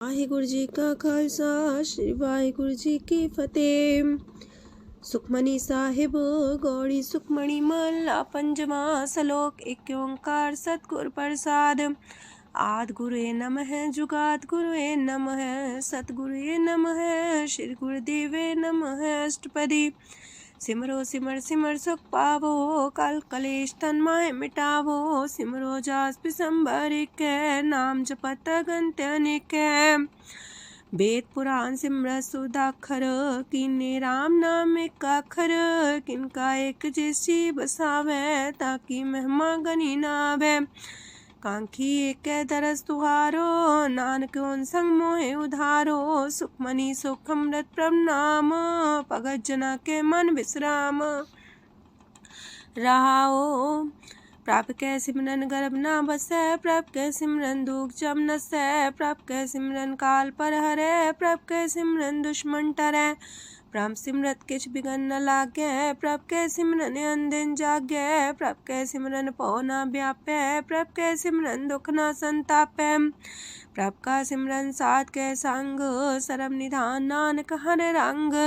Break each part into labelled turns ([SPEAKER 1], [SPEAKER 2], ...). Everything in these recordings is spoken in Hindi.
[SPEAKER 1] वाहिगुरु जी का खालसा श्री वाहिगुरु जी की फतेह। सुखमनी साहिब गौड़ी सुखमणी महला पंजवा सलोक। एक ओंकार सतगुर प्रसाद। आद गुरुए नमः जुगाद गुरुए नमः सतगुरुए नमः श्री गुरुदेवे नमः। अष्टपदी सिमरो सिमर सिमर सुख पावो कल कलेश तन माहे मिटावो। सिमरो जास पिसंबर के नाम जपत अगंत अनेक। वेद पुराण सिमरत सुदाखर किन्ने राम नाम एक अखर। किनका एक जैसी बसावे ताकि महिमा गनी नावे। कांखी एक दरस तुहारो नानक उन संग मोहे उधारो। सुखमनी सुख अमृत प्रणाम भगत जना के मन विश्राम। रहाओ प्रभ कै सिमरन गर्भ ना बसै। प्रभ कै सिमरन दुख जम नसै। प्रभ कै सिमरन काल पर हरै। प्रभ कै सिमरन दुश्मन टरै। प्रभ सिमरत किछ बिगन न लागै। प्रभ कै सिमरन अनदिन जागै। प्रभ कै सिमरन पौ ना व्यापै। प्रभ कै सिमरन दुख ना संतापै। प्रभ का सिमरन साध कै संग सरम निधान नानक हर रंग।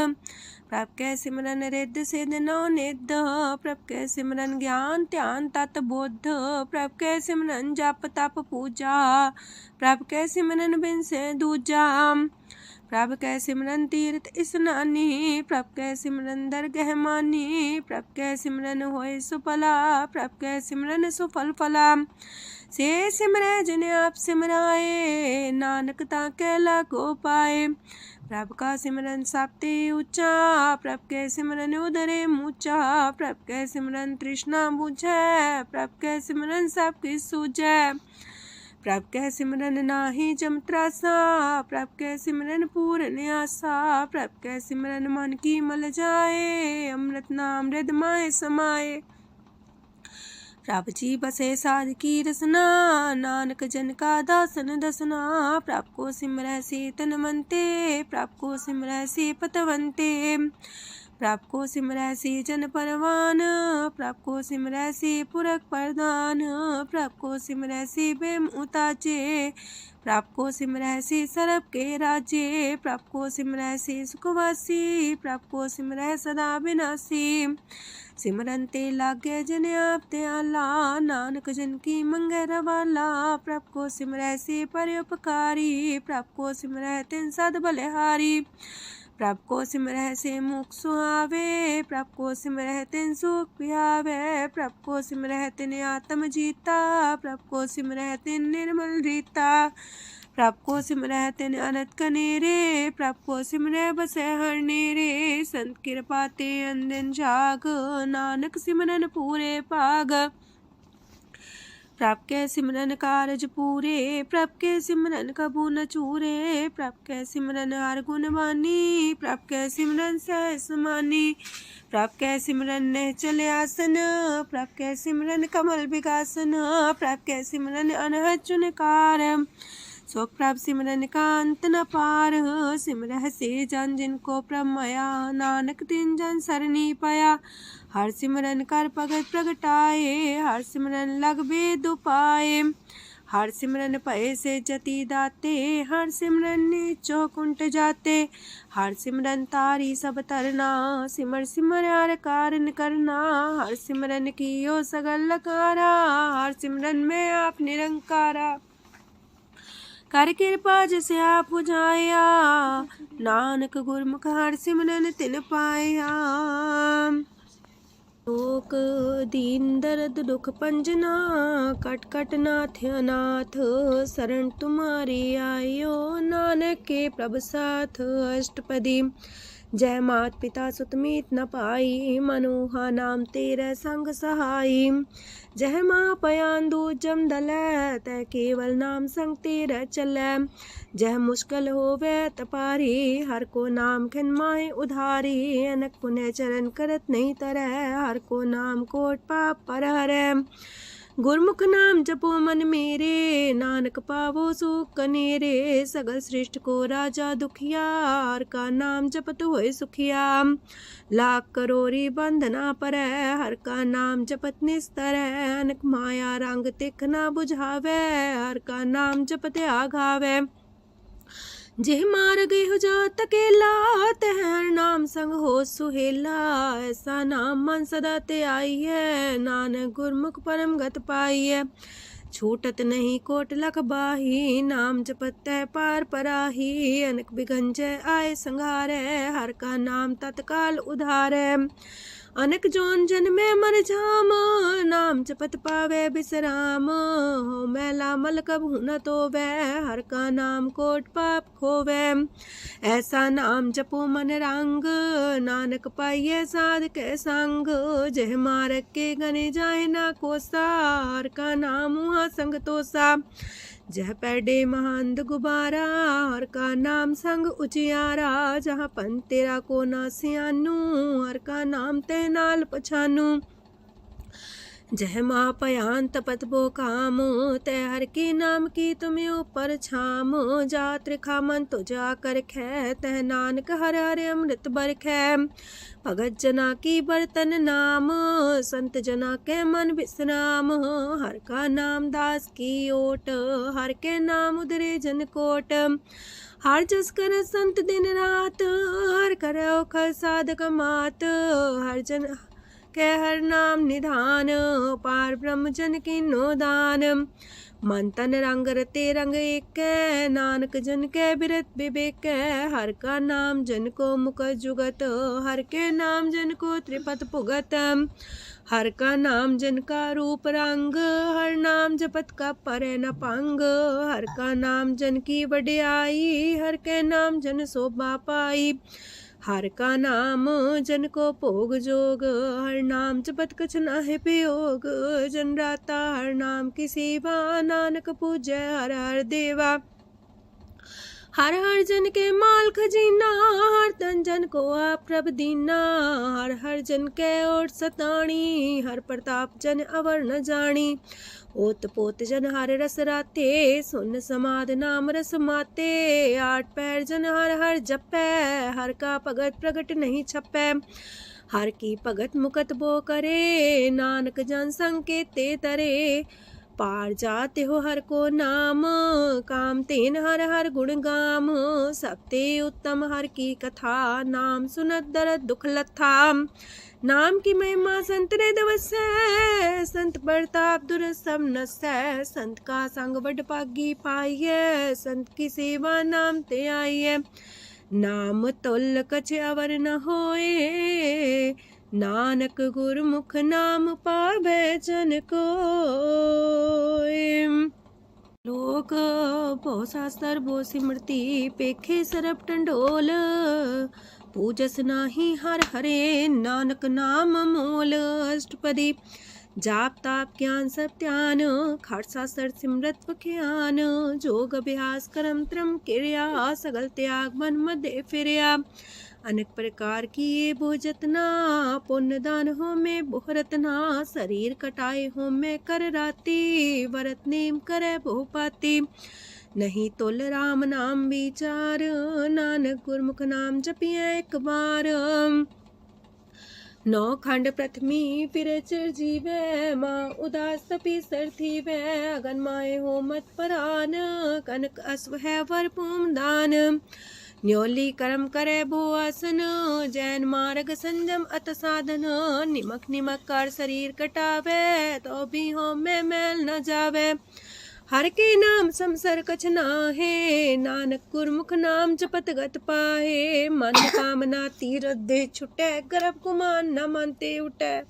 [SPEAKER 1] प्रभ कै सिमरन रिद्ध सिद्ध नौ निध। प्रभ कै सिमरन ज्ञान ध्यान तत बुद्ध। प्रभ कै सिमरन जप तप पूजा। प्रभ कै सिमरन बिन से दूजा। प्रभ कै सिमरन तीर्थ स्नानी। प्रभ कै सिमरन दरगह मानी। प्रभ कै सिमरन होय सुफला। प्रभ कै सिमरन सुफल फला। से सिमरै जिन आप सिमराए नानक ताके लागो पाए। प्रभ का सिमरन सबते ऊंचा। प्रभ कै सिमरन उदरे मूचा। प्रभ कै सिमरन तृष्णा बुझै। प्रभ कै सिमरन सब किछ सूझै। प्रभ कै सिमरन नाही जम त्रासा। प्रभ कै सिमरन पूर्ण आसा। प्रभ कै सिमरन मन की मल जाए। अमृत नाम हृदय माहे समाए। प्रभ जी बसे साध की रसना नानक जन का दासन दसना। प्रभ को सिमरै से तन मनते। प्रभ को सिमरै से पतवंते। प्रभ को सिमरै से जन परवान। प्रभ को सिमरै से पुरख प्रधान। प्रभ को सिमरै से बेम उताचे। प्रभ को सिमरै से सरब के राजे। प्रभ को सिमरै से सुखवासी। प्रभ को सिमरै सदा विनाशी। सिमरन ते लागे जिन आप दयाला नानक जन की मंगै रवाला। प्रभ को सिमरै से परोपकारी। प्रभ को सिमरै तिन सद बलिहारी। प्रभ को सिमरै से मुख सुहावे। प्रभ को सिमरै तिन सुख पिहावे। प्रभ को सिमरै तिन आत्म जीता। प्रभ को सिमरै तिन निर्मल रीता। प्रभ को सिमरै तिन अनंत कनेरे। प्रभ को सिमरै बसै हर नेरे। संत कृपा ते अनदिन जाग नानक सिमरन पूरे पाग। प्रभ कै सिमरन कारज पूरे। प्रभ कै सिमरन कबू न चूरे। प्रभ कै सिमरन हर गुण वानी। प्रभ कै सिमरन सहस समानी। प्रभ कै सिमरन निश्चल आसन। प्रभ कै सिमरन कमल विगासन। प्रभ कै सिमरन अनहद चुनकार। सो प्रभ सिमरन का अंत न पार। सिमरह से जन जिनको प्रभ माया नानक तिन जन सरनी पाया। हर सिमरन कर भगत प्रगटाए। हर सिमरन लग वेद उपाय। हर सिमरन पए से जति दाते। हर सिमरन नीचो कुंट जाते। हर सिमरन तारी सब तरना। सिमर सिमर हर कारण करना। हर सिमरन कियो सगल लकारा। हर सिमरन में आप निरंकारा। कर कृपा जिसे आप बुझाया। नानक गुरमुख हर सिमरन तिन पाया। लोक दीन दर्द दुख पंजना। कट कट नाथ अनाथ। शरण तुम्हारी आयो नानक के प्रभ साथ। अष्टपदी जय मात पिता सुत मीत न पाई। मनोहा नाम तेरे संग सहाई। जय माँ पयान दूज जम दलै। तै केवल नाम संग तेरे चलै। जह मुश्किल होवे तपारी। हर को नाम खिन माहे उधारी। अनक पुण्य चरण करत नहीं तरह। हर को नाम कोट पाप पर हरै। गुरमुख नाम जपो मन मेरे। नानक पावो सुख कनेरे। सगल सृष्टि को राजा दुखिया। हर का नाम जपत होए सुखिया। लाख करोड़ी बंधना परै। हर का नाम जपत निस्तर। अनक माया रंग तिख ना बुझावे। हर का नाम जपत आघावे। जेह मार गए हो जा तकेला, तह हर नाम संग हो सुहेला। ऐसा नाम मन सदा ते आई है, नानक गुरमुख परम गत पाई है। छूटत नहीं कोट लख बाही, नाम जपत है पार पराही। अनक बिगंजय आए संघारे, हर का नाम तत्काल उधारे। अनक जोन जन्मे मर जाम, नाम जपत पावे बिसराम। हो मैला मल कब न तोवे, हर का नाम कोट पाप खोवे। ऐसा नाम जपो मन रंग, नानक पाइये साध के संग। जह मारक के गने जाए ना कोसा, हर का नाम हुआ संग तोसा। जह पैडे महांद गुबारा, हर का नाम संग उजियारा। जहाँ पन तेरा को ना सियानू, हर का नाम ते नाल पछानू। जह माँ पयान तपत बो काम, तय हर के नाम की तुम्हें ऊपर छाम। जा त्रिखा मन तो जा कर खे, तह नानक हर हर अमृत बरखै। भगत जना की बर्तन नाम, संत जना के मन विश्राम। हर का नाम दास की ओट, हर के नाम उधरे जन कोट। हर जस कर संत दिन रात, हर करो खर साधक मात। हर जन के हर नाम निधान, पार ब्रह्म जन की नो दान। मन तन रंग रते रंग एक, नानक जन के बिरत विवेक। हर का नाम जन को मुख जुगत, हर के नाम जन को त्रिपत भुगत। हर का नाम जन का रूप रंग, हर नाम जपत का परे न पंग। हर का नाम जन की वड्याई, हर के नाम जन शोभा पाई। हर का नाम जन को भोग जोग, हर नाम जपत कछ नाहि वियोग। जन राता हर नाम की सेवा, नानक पूजै हर हर देवा। हर हर जन के माल खजीना, हर तन जन को आप प्रभ दीना। हर हर जन के ओट सताणी, हर प्रताप जन अवर न जानी। ओत पोत जन हर रस राते, सुन समाद नाम रस माते। आठ पैर जन हर हर जपै, हर का भगत प्रगट नहीं छपै। हर की भगत मुकत बो करे, नानक जन संकेते तरे। पार जाते हो हर को नाम, काम तेन हर हर गुण गाम। सबते उत्तम हर की कथा, नाम सुनत दरद दुख लथा। नाम की महिमा संत रे दवसै, संत प्रताप दुर सब नसै। संत का संग बड़ पागी पाइयै, संत की सेवा नाम ते आइयै। नाम तुल कछ अवर न होए, नानक गुरमुख नाम पावै जन कोय। लोक बहु शास्त्र बहु सिमरती, पेखे सरब टंडोल। पूजस नाही हर हरे, नानक नाम मोल। अष्टपदी जाप ताप ज्ञान सब ध्यान, खट शास्त्र सिमरत बख्यान। जोग अभ्यास करम त्रम क्रिया, सगल त्याग मन मध्य फिरया। अनेक प्रकार की ये बहु जतना, पुण्य दान हो में बहु रतना। शरीर कटाए हो में कर राती, वरत नेम करे बहु पाती। नहीं तुल राम नाम विचार, नानक गुरमुख नाम जपिए एक बार। नौ खंड प्रथमी फिर चिर जीवै, माँ उदास तपी सर थीवै। अगन माए हो मत परान, कनक अश्व है वर पूम दान। न्योली कर्म करे भो आसन, जैन मार्ग संजम अत साधन। निमक निमक कर शरीर कटावे, तो भी हो में मैल न जावे। हर के नाम समसर कछ नाहे, नानक गुरमुख नाम जपत गत पाहे। मन कामना तीरथ दे छुटै, गर्भ गुमान न मानते उठै।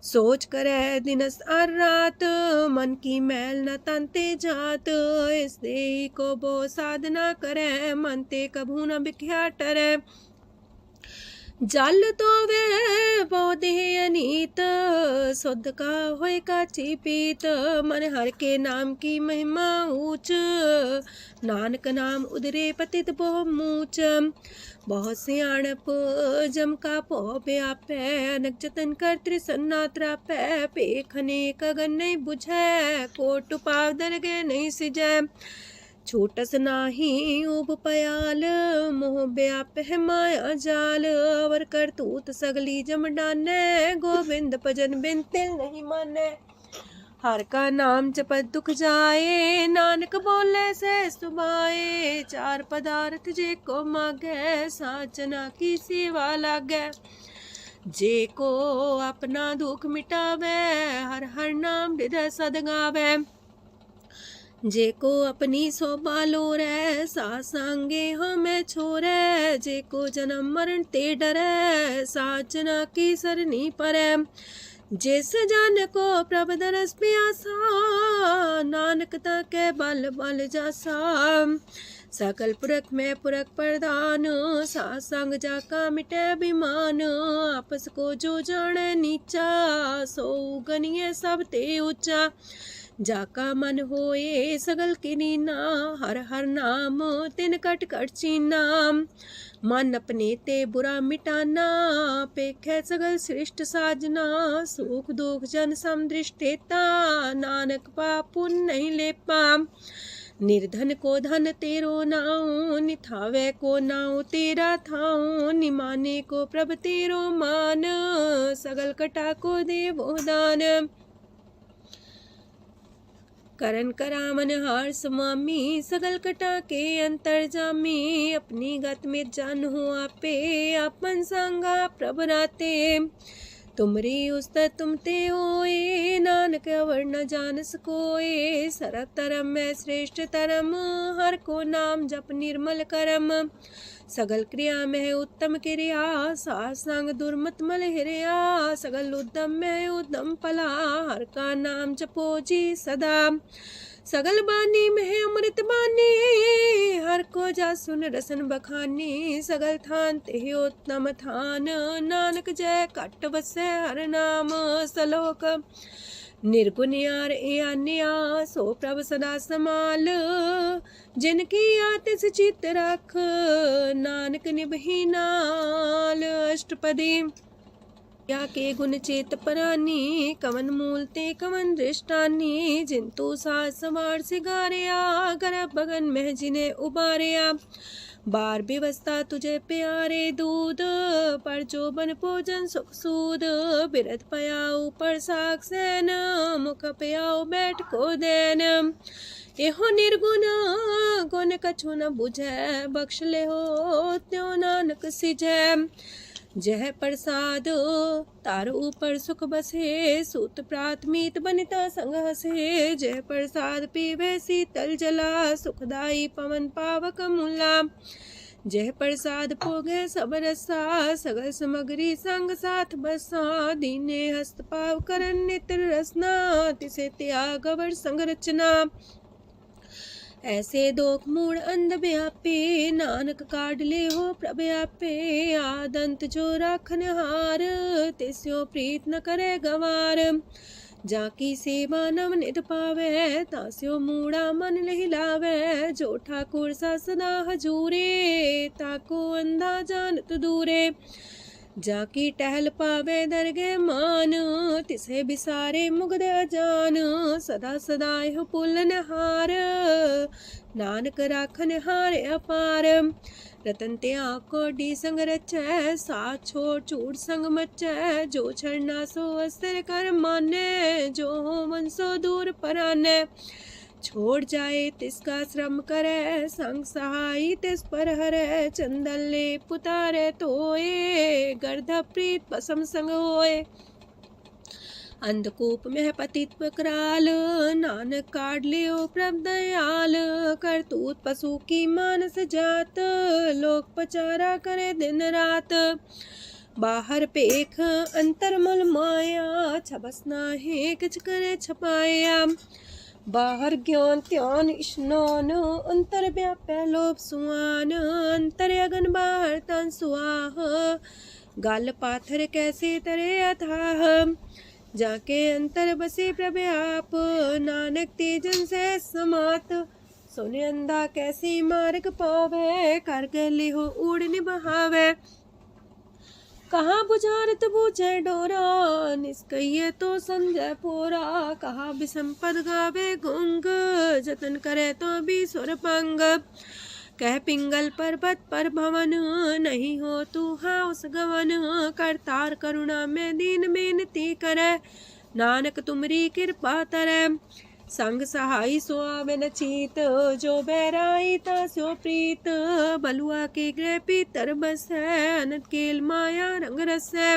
[SPEAKER 1] सोच करे दिनस और रात, मन की मैल न तनते जात। इस देही को बो साधना करे, मनते कभू न बिख्या टरै। जल तो वे बहु देह अनीत, शुद्ध का होए काची पीत। मन हर के नाम की महिमा ऊंच, नानक नाम उदरे पतित बहु मूच। बहुत सियाणप जम का पो व्यापै, अनक जतन कर त्रिसन्ना त्रापै। पेखने कगन नहीं बुझै, कोट पाव दरगे नहीं सिजै। छूटस नाही उब पयाल, मोह व्याप है माया जाल। अवर करतूत सगली जम डानै, गोविंद भजन बिन तिल नहीं मानै। हर का नाम जपत दुख जाए, नानक बोले से सुभाए। चार पदार्थ जे को मागे, साजना की सेवा लागे। जे को अपना दुख मिटावे, हर हर नाम हृदय सद गावे। जे को अपनी शोभा लोरे, सासंगे हमें छोरे। जे को जन्म मरण ते डरे, साजना की सरनी परे। जिस जन को प्रभ दरस प्यासा, नानक ताके बल बल जासा। सकल पुरख में पुरख प्रधान, सासंग जाका मिटे अभिमान। आपस को जो जाने नीचा, सो गनिए सब ते ऊंचा। जाका मन होए सगल किनीना, हर हर नाम तिन कट कट चीना। मन अपने ते बुरा मिटाना, पेखे सगल श्रेष्ठ साजना। सुख दुख जन समदृष्टेता, नानक पाप पुण्य नहीं लेपा। निर्धन को धन तेरो नाऊ, निथावे को नाऊ तेरा थाऊ। निमाने को प्रभ तेरो मान, सगल कटा को देवो दान। करन करामन हार समामी, सगल कटा के अंतर जामी। अपनी गत में जन हो आपे, अपन संगा प्रभ राते। तुमरी उस्तर तुम ते होए, नानक अवर न जान सकोए। सरब तरम में श्रेष्ठ तरम, हर को नाम जप निर्मल करम। सगल क्रिया में उत्तम क्रिया, सासंग दुर्मत मल हिरिया। सगल उद्यम में उद्यम फला, हर का नाम जपो जी सदा। सगल बानी में अमृत बानी, हर को जा सुन रसन बखानी। सगल थान ते उत्तम थान, नानक जय कट बसे हर नाम सलोक। निर्गुण यार आन्या, सो प्रभ सदा समाल। जिनकी आतिस चित रख, नानक निभही नाल। अष्टपदी या के गुण चेत परानी, कवन मूल ते कवन दृष्टानी। जिंतु सास सवार सिगारिया, गर्भ बगन में जिन्हें उबारिया। बार व्यवस्था तुझे प्यारे दूध, पर जो बन भोजन सुख सूद। बिरत पयाऊ पर साग सैन, मुख पयाऊ बैठ को देन। एहो निर्गुण गुण कछु न बुझे, बख्श ले हो त्यों नानक सिझे। जह प्रसाद तार ऊपर सुख बसे, सूत प्रात मीत बनिता संग हसे। जह प्रसाद पीवे शीतल जला, सुखदाई पवन पावक मूला। जह प्रसाद भोगे सब रसा, सगल समग्री संग साथ बसा। दीने हस्त पाव करन नित्र रसना, तिसे त्याग अवर संग रचना। ऐसे दोख मूड अंध व्यापे, नानक काढ़ ले हो प्रभ आपे। आदंत जो राखन हार, तिस्यो प्रीत न करे गवार। जाकी सेवा नव निध पावे, तास्यो मूड़ा मन लहिलावे। जो ठाकुर सा सदा हजूरे, ताको अंधा जानत दूरे। जाकी टहल पावे दरगे मान, तिसे बिसारे मुग्ध अजान। सदा सदा हो पुलन हार, नानक राखन हार अपार। रतन त्याग कोडी संग रचै, साथ छोड़ चूड़ संग मचै। जो छड़ना सो अस्तर कर माने, जो हो मन सो दूर पराने। छोड़ जाए तिसका श्रम करे, संग सहाय तिस पर हरे। चंदन ले पुतारे तोए, गर्ध प्रीत पसम संग होए। अंधकूप में पतित कराल, नानक काढ़ लियो प्रभ दयाल। करतूत पशु की मानस जात, लोक पचारा करे दिन रात। बाहर पेख अंतर मल माया, छबस नाहे किछ करे छपाया। बाहर ज्ञान ध्यान स्नान, अंतर व्यापै लोभ सुआन। अंतर अगन बाहर तन सुआह, गल पाथर कैसे तरे अथाह। जाके अंतर बसे प्रभ आप, नानक तेजन से समात। सोने अंधा कैसे मार्ग पावे, कर गले हो उड़ निबहावे। कहाँ बुझारत बूझे डोरा, निष्कइये तो संजय पोरा। कहाँ विसंपद गावे गुंग, जतन करे तो भी सुर पंग। कह पिंगल पर्वत पर भवन, नहीं हो तू हाउस गवन। करतार करुणा में दीन बेनती करे, नानक तुमरी कृपा तरੈ। संग सहाई सो आवे न चीत, जो बैराई तास्यो प्रीत। बलुआ के गृह पीतर बसै, अनंत केल माया रंग रसै।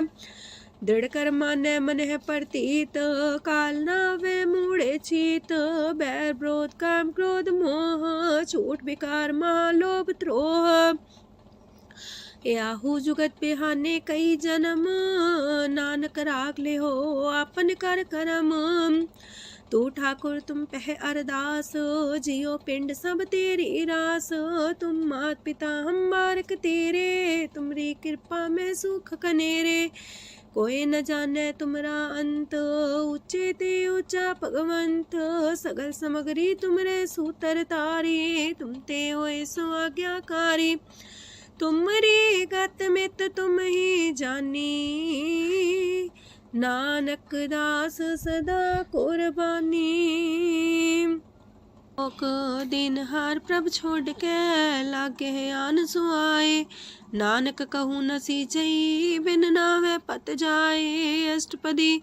[SPEAKER 1] दृढ़ कर मानै मन है प्रतीत, काल नावे मूढ़े चीत। बैर विरोध काम क्रोध मोह, छूट विकार महालोभ द्रोह। याहू जुगत बिहाने कई जन्म, नानक राख ले हो आपन कर करम। तू ठाकुर तुम पह अरदास, जियो पिंड सब तेरी रास। तुम मात पिता हम बारक तेरे, तुमरी कृपा में सुख कनेरे। कोई न जाने तुमरा अंत, ऊंचे ते ऊंचा भगवंत। सगल समगरी तुमरे सूतर तारी, तुम ते होए सो आज्ञाकारी। तुमरी गत मित तुम ही जानी, नानक दास सदा कुर्बानी। ओक दिन हार प्रभ छोड़ के, लागे आन सुआए। नानक कहूँ न सीचई, बिन नावे पत जाए। अष्टपदी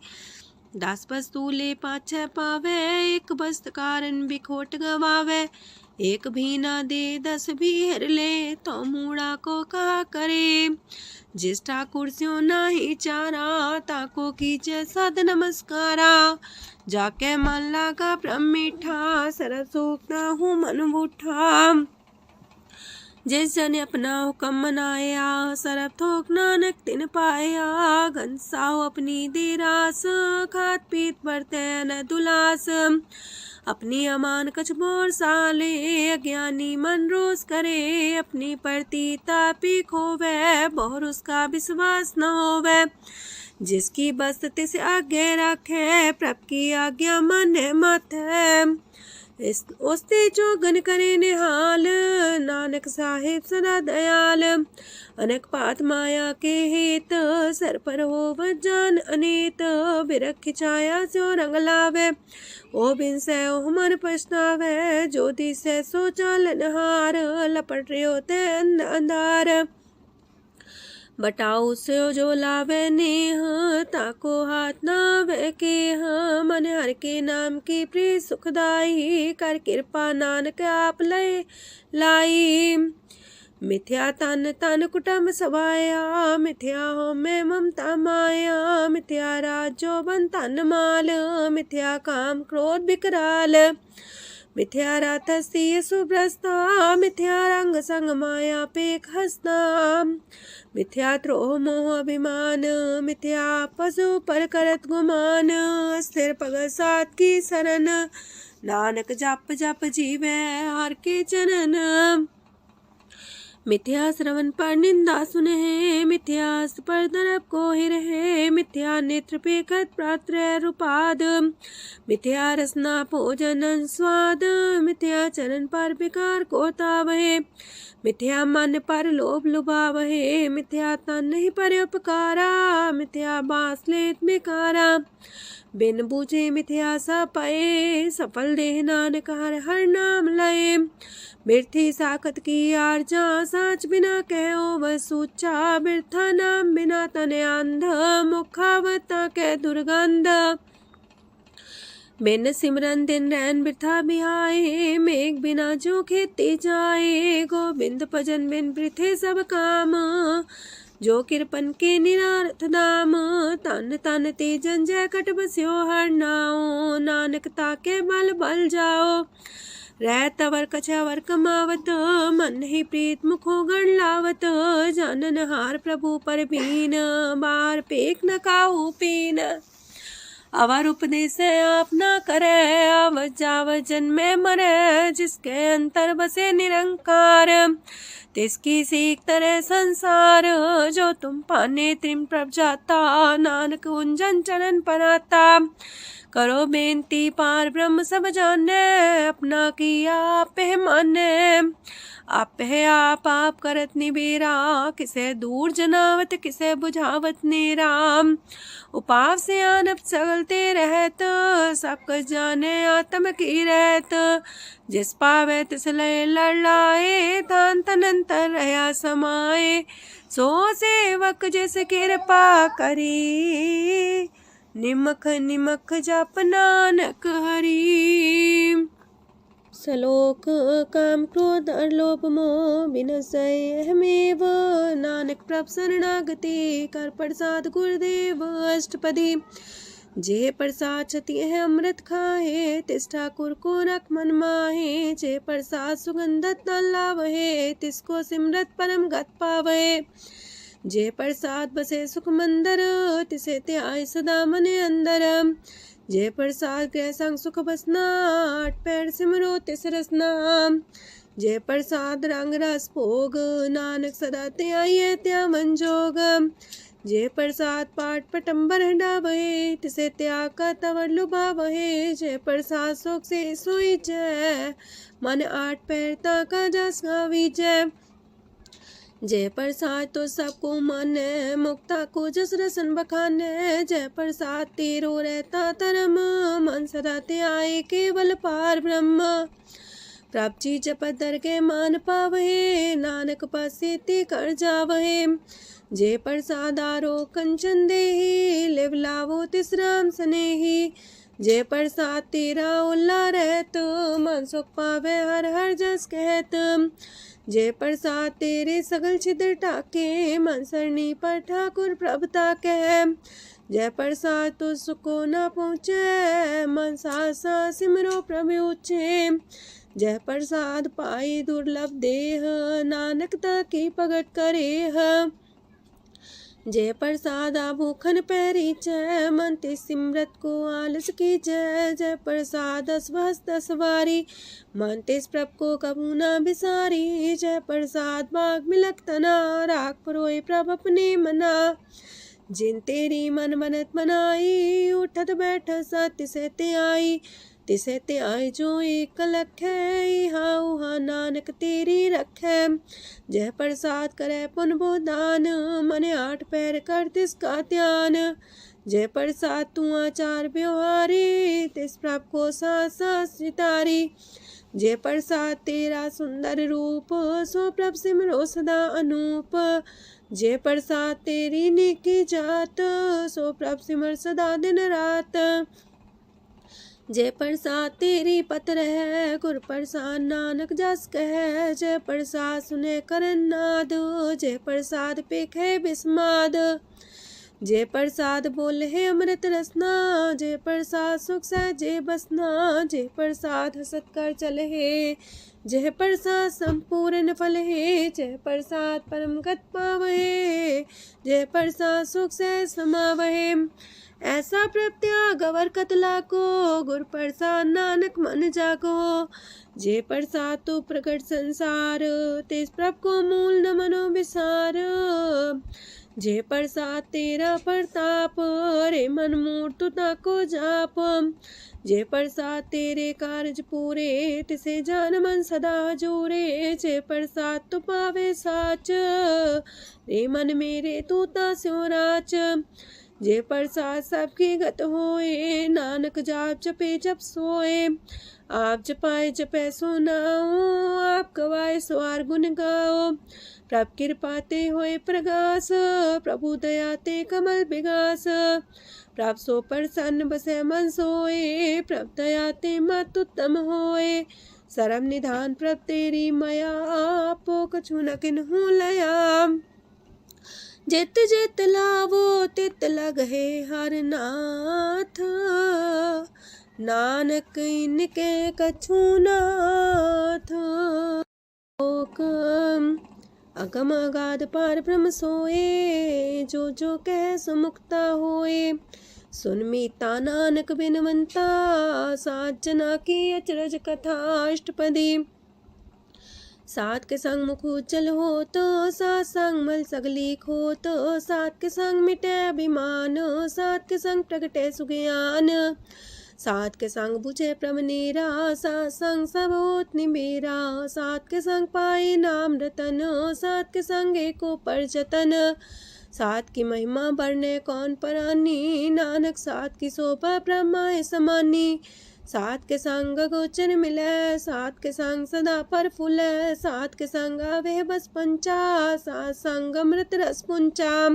[SPEAKER 1] दस वस्तु ले पाछे पावे, एक वस्त कारण बिखोट गवावे। एक भी ना दे दस भी हर ले, तो मूड़ा को कहा करे। जिस ठाकुर स्यों नाही चारा, ताको कीजे सद नमस्कारा। जाके मन लागा ब्रह्म मीठा, सरस सूखता हूँ मन बूठा। जिस जन अपना हुक्म मनाया, सरब थोक नानक तिन पाया। घनसाओ अपनी दे रास, खात पीत बरते न दुलास। अपनी अमान कछ बोर साले, अज्ञानी मन रोस करे। अपनी परती तापी खोवे, बहुर उसका विश्वास न होवे। जिसकी बस तिस आगे रखे, प्रभ की आज्ञा माने माथे। उसते चौगन करे निहाल, नानक साहिब सदा दयाल। अनेक पात माया के हेत, सर पर हो जान अनेत। बिरख छाया स्यो रंग लावे, ओ बिन से ओ मन पछतावे। जो दिसे सो चालन हार, लपट रहो ते अंधार। बटाऊ से जो लावे नेह, ताको हाथ नावे केह। मन हर के नाम की प्रिय सुखदाई, कर कृपा नानक आप लय लाई। मिथ्या तन तन कुटुंब सवाया, मिथ्या हो में ममता माया। मिथ्या राजो बन तन माल, मिथ्या काम क्रोध विकराल। मिथ्या रातसी सुभ्रस्ता, मिथ्या रंग संग माया पेख हस्ता। मिथ्या द्रोह मोह अभिमान, मिथ्या पशु पर करत गुमान। स्थिर पग सात की शरण, नानक जप जप जीवे हर के चरण। मिथ्या श्रवण पर निंदा सुने, मिथ्या पर दरब को ही रहे। मिथ्या नेत्र पेखत प्रात्र रूपाद, मिथ्या रसना भोजन स्वाद। मिथ्या चरण पर विकार को तावहे, मिथ्या मन पर लोभ लुभावहे। मिथ्या तन नहीं पर उपकारा, मिथ्या बास लेत मिकारा। बिन बूझे मिथ्या सा पाए, सफल देह नानक हर हर नाम लय। बिरथी साखत की आरजा, साच बिना कहो वह सूचा। बिरथा नाम बिना तने अंध, मुखावता के दुर्गंध। बिन सिमरन दिन रैन बिरथा बिहाए, मेघ बिना जो खेती जाए। गोविंद भजन बिन बिरथे सब काम, जो किरपन के निरारथ दाम। तन तन ते जंजय कट बस्यो हर नाओ, नानक ताके बल बल जाओ। रह तवर कछावर कमावत, मन ही प्रीत मुखो गण लावत। जानन हार प्रभु पर बीन, बार पेख न काहू पीन। अवर उपदेश आप न करे, आवत जावत जन्मे मरे। जिसके अंतर बसे निरंकार, तिसकी सीख तरह संसार। जो तुम पाने त्रिम प्रभ जाता, नानक उंजन चरण पर आता। करो बेनती पार ब्रह्म सब जाने, अपना किया आप माने। आप आप करत निबेरा, किसे दूर जनावत किसे बुझावत नेरा। उपाव से आनप चलते रहत, सब कुछ जाने आत्म की रहत। जिस पावे तिस लय लड़ाए, तान तनंतर रहा समाए। सो सेवक जिस कृपा करी, निमख निमख जप नानक हरि। सलोक काम क्रोध और लोभ मोह बिनसै अहमेव, नानक प्रभ शरणागति कर प्रसाद गुरुदेव अष्टपदी। जे प्रसाद छति है अमृत खाहे, तिस ठाकुर को रख मन माहे। जे प्रसाद सुगंधत न लावहे, तिसको सिमरत परम गत पावहे। जे प्रसाद बसे सुख मंदर, तिसे त्याय सदा मने अंदर। जे प्रसाद गृह संग सुख बसना, आठ पैर सिमरो तिस रसना। जे प्रसाद रंग रस भोग, नानक सदा त्याये त्या मन जोग। जे प्रसाद पाठ पटम्बर डावहे, तिसे त्याग का तवर लुभावहे। जे प्रसाद शोक से सोई जय, मन आठ पैर ताका जस गावी जय। जय प्रसाद तो सबको माने, मुक्ता को जस रसन बखाने। जय प्रसाद तेरो रहता धर्म, मन सदा त्याए केवल पार ब्रह्म। प्रभ जी जपत दर के मान पावहे, नानक पासे ते कर जावहे। जे प्रसाद आरो कंचन देही, लिव लावो तिस राम सनेही। जे प्रसाद तेरा उल्ला रहत, मन सुख पावे हर हर जस कहत। जे प्रसाद तेरे सगल छिद्र टाके, मन सरनी पर ठाकुर प्रभ ताके। जय प्रसाद तो सुको न पहुँचे, मन सा सिमरो प्रभु ऊँचे। जय प्रसाद पाई दुर्लभ देह, नानक ताकी भगत करेह। जय प्रसाद आभूखन पैरी जय, मन ते सिमरत को आलस की जय। जय प्रसाद अस्वस्थ सवारी, मन तेस प्रभ को कबू न बिसारी। जय प्रसाद बाग मिलक तना, राख परोए प्रभ अपने मना। जिन तेरी मन मनत मनाई, उठत बैठत सत्य से ते आई। तिसे ते आए जो एक लख है, इहा उहा नानक तेरी रखै। जय प्रसाद करे पुन बोदान, मने आठ पैर कर तिसका ध्यान। जय प्रसाद तू आचार व्यवहारी, तिस प्रभ को सास सितारी। जय प्रसाद तेरा सुंदर रूप, सो प्रभ सिमरो सदा अनूप। जय प्रसाद तेरी नेकी जात, सो प्रभ सिमर सदा दिन रात। जय प्रसाद तेरी पत्र है, गुर प्रसाद नानक जस कह। जय प्रसाद सुने करन नाद, जय प्रसाद पेखे बिस्माद। जय प्रसाद बोले है अमृत रसना, जय प्रसाद सुख सहजे बसना। जय प्रसाद हसत कर चले है, जय प्रसाद संपूर्ण फल है। जय प्रसाद परम गत पावहे, जय प्रसाद सुख सह समावहे। ऐसा प्रत्याग अवर कतला को, गुर प्रसाद नानक मन जागो। जय प्रसाद तो प्रकट संसार, तेज प्रभ को मूल न मनो विसार। जय प्रसाद तेरा प्रताप, रे मन मूर्त ताको जाप। जय प्रसाद तेरे कारज पूरे, तिसे जान मन सदा जोरे। जय प्रसाद तू पावे साच, रे मन मेरे तू ता स्यो राच। जय प्रसाद सबकी गत होए, नानक जाप जपे जप सोए। आप जपाए जपे सो नाओ, आप गवाए सो आर गुण गाओ। प्रभ कृपा ते होए प्रगास, प्रभु दया ते कमल विगास। प्रभ सो प्रसन्न बसे मन सोए, प्रभ दया ते मत उत्तम होए। सरम निधान प्रभ तेरी मया, आपो कछु न किन्हु लया। जित जित लावो तित लगहे हर नाथ, नानक इनके कछु नाथ। अगम अगाध पार ब्रह्म सोए, जो जो कह सुमुक्ता होए। सुन मीता नानक बिनवंता, सात जना की अचरज कथा अष्टपदी। सात के संग मुख उज्जल हो तो, सात संग मल सगली खो तो। सात के संग मिटे अभिमान, सात के संग प्रगटे सुज्ञान। सात के संग बुझे प्रमनेरा, सात संग सब होत निमेरा। सात के संग पाए नाम रतन, सात के संग एको पर जतन। सात की महिमा बरने कौन परानी, नानक सात की शोभा ब्रह्मा समानी। सात के संग गोचर मिले, सात के संग सदा पर फूले। सात के संग आवे बस पंचा, सात संग अमृत रस पुंचा।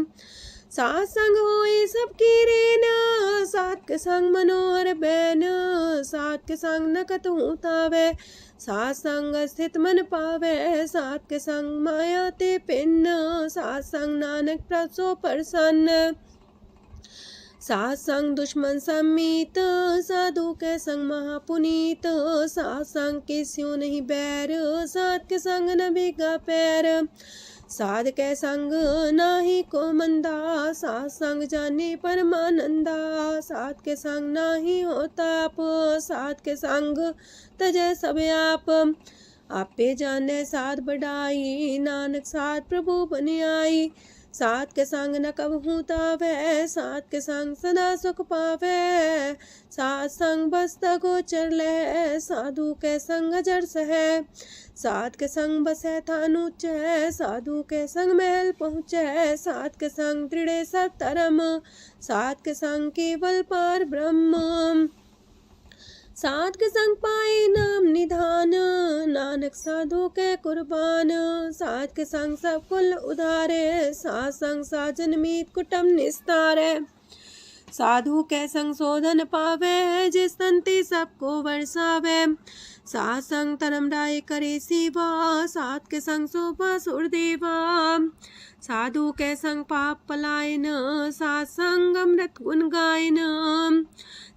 [SPEAKER 1] सात संग होए सबकी रेन, सात के संग मनोहर बैन, सात के संग न कतहु तावै, सात संग स्थित मन पावै, सात के संग माया ते पिन, सात संग नानक प्रसो प्रसन्न, सात संग दुश्मन समीत, साधु के संग महापुनीत, सात संग किस्यों नहीं बैर, सात के संग न भीगा पैर, साध के संग नाही को मंदा, सात संग जाने परमानंदा, सात के संग नाही हो ताप, सात के संग तजय सब आपे जाने साध बढ़ाई, नानक साध प्रभु बन आई, सात के संग न कबहू तावै, सात के संग सदा सुख पावै, सात संग बसता गोचर लह, साधु के संग अजर सह, सात के संग बसै थान ऊंचै, साधु के संग महल पहुँचै, सात के संग दृढ़ सब धर्म, सात के संग केवल पार ब्रह्म, सात के संग पाए नाम निधान, नानक साधु के कुर्बान, सात के संग सब कुल उधारे, सात संग साजन मीत कुटुम निस्तारे, साधु के संग शोधन पावे, जिस संति सबको वर्षावे, सात संग धर्म राय करे सेवा, सात के संग शोभा सुरदेवा, साधु के संग पाप पलायन, सात संग अमृत गुण गायन,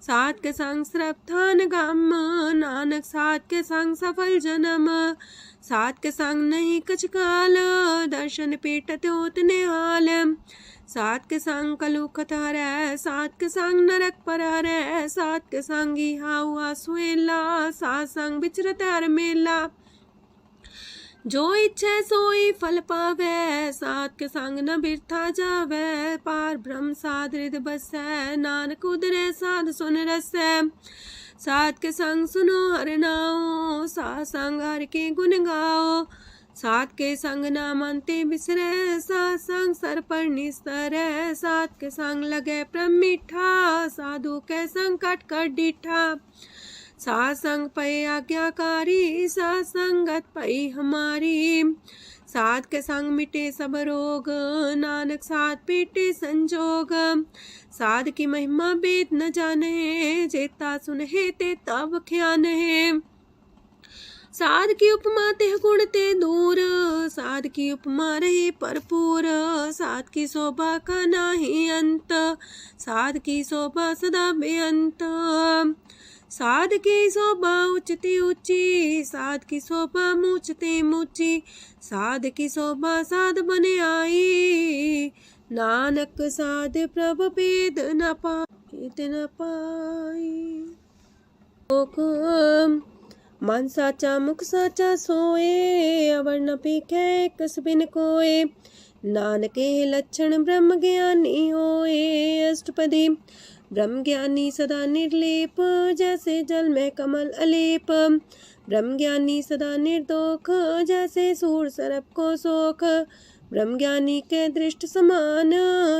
[SPEAKER 1] सात के संग श्रद्धान गम, नानक सात के संग सफल जन्म, सात के संग नहीं कछ काल, दर्शन पेटत होत निहाल, सात के संग कलुखत हरै, सात के संग नरक पर हरै, सात के संग इहा हुआ सुहेला, सात संग विचरत हर मेला, जो इच्छे सोई फल पावै, सात के संग न बिरथा जावै, पार ब्रह्म साध हृदय बसै, नानक उदरै साध सुन रसै, सात के संग सुनो हर नाओ, सात संग हर के गुण गाओ, सात के संग ना मानते बिसरै, सात संग सर पर निस्तरै, सात के संग लगे प्रेम मीठा, साधु के संग कट कर डीठा, सात संग पै आज्ञाकारी, सात संगत पै हमारी, सात के संग मिटे सब रोग, नानक सात पीटे संजोग, साध की महिमा वेद न जाने, जेता सुनहे ते तब ख्यान है, साध की उपमा तेह गुण ते दूर, साध की उपमा रहे भरपूर, साध की शोभा का नाही अंत, साध की शोभा सदा बेअंत, साध की शोभा उच्चती ऊंची, साध की शोभा मूचते मूची, साध की शोभा साध बने आई, नानक साध प्रभ भेद न पाई, मन साचा मुख साचा सोए, अवर न पीखे कस बिन कोए, नानके लक्षण ब्रह्म ज्ञानी होए, अष्टपदी ब्रह्म ज्ञानी सदा निर्लेप, जैसे जल में कमल अलेप, ब्रह्म ज्ञानी सदा निर्दोख, जैसे सूर सरप को सोख, ब्रह्म ज्ञानी के दृष्ट समान,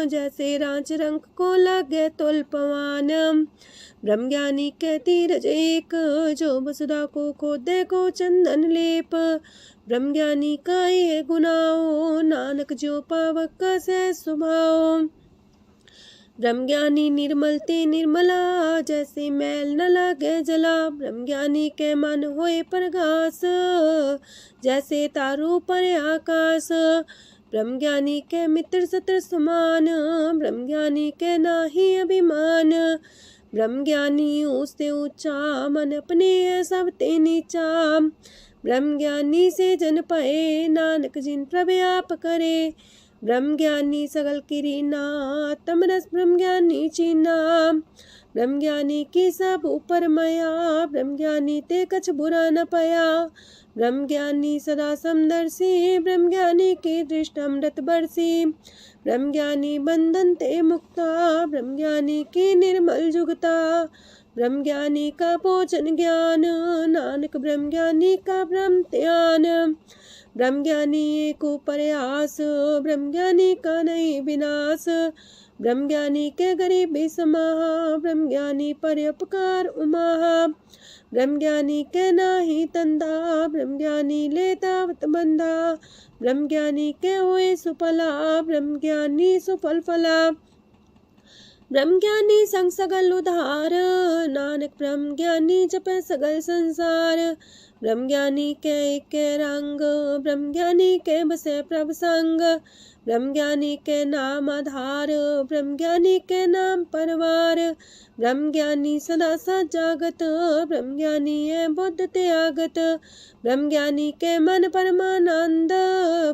[SPEAKER 1] जैसे रांच रंग को लागे तुल पवान, ब्रह्म ज्ञानी के तीरज एक, जो वसुधा को खोदे को चंदन लेप, ब्रह्म ज्ञानी का ये गुनाओ, नानक जो पावक का से स्वभाव, ब्रह्म ज्ञानी निर्मल ते निर्मला, जैसे मैल न लागे जला, ब्रह्म ज्ञानी के मन होए प्रगास, जैसे तारू पर आकाश, ब्रह्म ज्ञानी के मित्र सत्र समान, ब्रह्म ज्ञानी के नाही अभिमान, ब्रह्म ज्ञानी ऊंचते ऊंचा, मन अपने सब ते नीचा, ब्रह्म ज्ञानी से जन पाए, नानक जिन प्रभु आप करे, ब्रह्म ज्ञानी सगल किरीना, तमरस ब्रह्म ज्ञानी चीना, ब्रह्म ज्ञानी की सब ऊपर माया, ब्रह्म ज्ञानी ते कछ बुरा न पाया, ब्रह्म ज्ञानी सदा समदर्शी, ब्रह्म ज्ञानी की दृष्ट अमृत बरसी, ब्रह्म ज्ञानी बंधन ते मुक्ता, ब्रह्म ज्ञानी की निर्मल जुगता, ब्रह्म ज्ञानी का भोजन ज्ञान, नानक ब्रह्म ज्ञानी का ब्रह्म ध्यान, ब्रह्म ज्ञानी एक प्रयास, ब्रह्म ज्ञानी का नहीं विनाश, ब्रह्मज्ञानी के गरीबी समाहा, ब्रह्मज्ञानी परोपकार उमाहा। ब्रह्मज्ञानी के नाही तंदा, ब्रह्मज्ञानी लेतावत बंधा। ब्रह्मज्ञानी के हुए सुफला, ब्रह्मज्ञानी सुफल फला। ब्रह्मज्ञानी संग सगल उधार, नानक ब्रह्मज्ञानी जपे सगल संसार। ब्रह्मज्ञानी के एक रंग, ब्रह्मज्ञानी के बसे प्रभ संग। ब्रह्मज्ञानी के नाम आधार, ब्रह्मज्ञानी के नाम परवार। ब्रह्मज्ञानी सदा सजागत, ब्रह्मज्ञानी है बुद्ध त्यागत। ब्रह्मज्ञानी के मन परमानंद,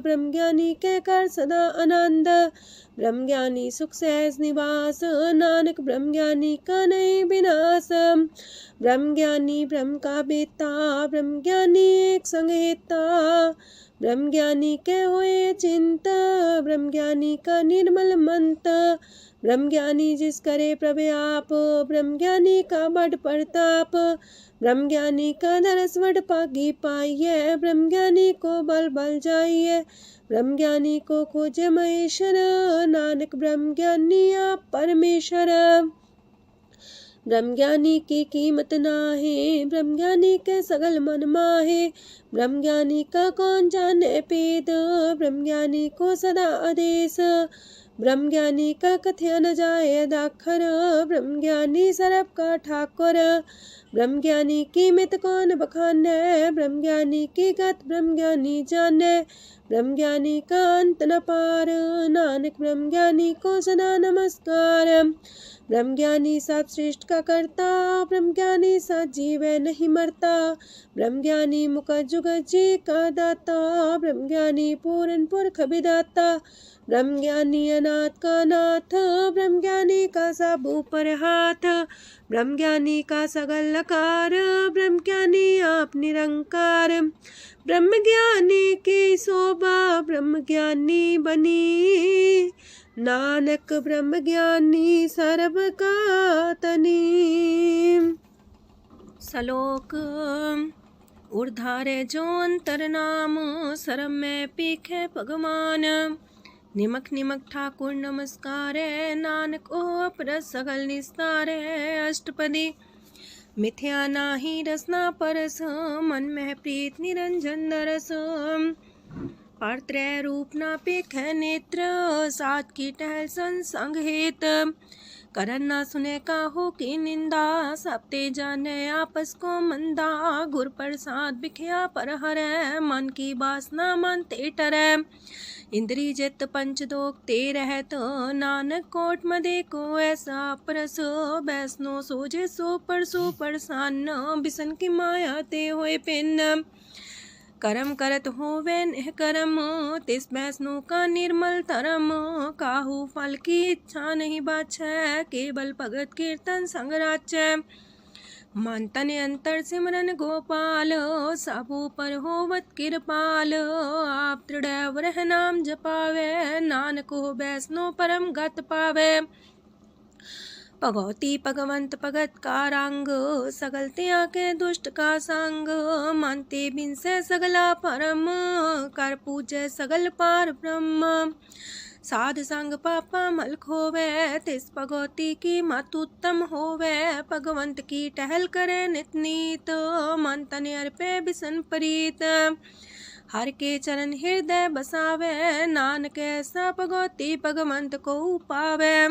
[SPEAKER 1] ब्रह्मज्ञानी के कर सदा आनंद। ब्रह्मज्ञानी सुख सहज निवास, नानक ब्रह्मज्ञानी का नहीं विनाश। ब्रह्मज्ञानी ब्रह्म का बेता, ब्रह्मज्ञानी एक संग हेता। ब्रह्मज्ञानी के हुए चिंता, ब्रह्मज्ञानी का निर्मल मंत। ब्रह्मज्ञानी जिस करे प्रभु आप, ब्रह्मज्ञानी का बड़ प्रताप। ब्रह्मज्ञानी का दरस वड पागी पाइये, ब्रह्मज्ञानी को बल बल जाइए। ब्रह्मज्ञानी को खोजे महेश्वर, नानक ब्रह्मज्ञानी आप परमेश्वर। ब्रह्मज्ञानी की कीमत नाहे, ब्रह्मज्ञानी के सगल मन माहे। ब्रह्मज्ञानी का कौन जाने पेद, ब्रह्मज्ञानी को सदा आदेश। ब्रह्मज्ञानी का कथ्य न जाए दाखर, ब्रह्मज्ञानी सरब का ठाकुर। ब्रह्मज्ञानी की मित कौन बखाने, ब्रह्मज्ञानी की गत ब्रह्मज्ञानी जाने। ब्रह्मज्ञानी का अंत न पार, नानक ब्रह्मज्ञानी को सदा नमस्कार। ब्रह्मज्ञानी सब सृष्टि का करता, ब्रह्मज्ञानी सजीव नहीं मरता। ब्रह्मज्ञानी मुख जुग जी का दाता, ब्रह्मज्ञानी पूरन पुरख विदाता। ब्रह्मज्ञानी अनाथ का नाथ, ब्रह्मज्ञानी का सब ऊपर हाथ। ब्रह्मज्ञानी का सगल लकार, ब्रह्मज्ञानी आप निरंकार। ब्रह्मज्ञानी की शोभा, ब्रह्मज्ञानी बनी। नानक ब्रह्मज्ञानी सर्व का तनी। श्लोक उर्धारे जो अंतर नाम, सरम में पीखे भगवान। निमक निमक ठाकुर नमस्कारे, नानक ओ अपर सगल निस्तारे। अष्टपदी मिथ्या नाही रसना परस, मन में प्रीत निरंजन दरस। परत्रय रूप ना पेख नेत्र, सात की टहल संसंग हेत। करन ना सुने काहू की निंदा, सब ते जाने आपस को मंदा। गुर प्रसाद बिखया पर हरै, मन की वासना मानते टरै। इंद्री जित पंच दोख ते रहत, नानक कोट मदे को ऐसा परस। बैसनो सोजे सो परसो परसान, बिसन की माया ते होए पिन। करम करत होवे नेह करम, तिस बैसनो का निर्मल तरम। काहू फल की इच्छा नहीं बाछै, केवल भगत कीर्तन संग राचै। मन तन अंतर सिमरन गोपाल, सबू पर होवत कृपाल। आप दृढ़ वरह नाम जपावे, नानक हो बैसनो परम गत पावे। भगवती भगवंत भगत का रंग, सगल त्याग के दुष्ट का संग। मानते बिन से सगला परम, कर पूजे सगल पार ब्रह्म। साध संग पापा मल खोवे, तिस भगवती की मत उत्तम होवे। भगवंत की टहल करे नित नीत, मन तन अर्पे बिसन प्रीत। हर के चरण हृदय बसावे, नानक ऐसा भगवती भगवंत को पावे।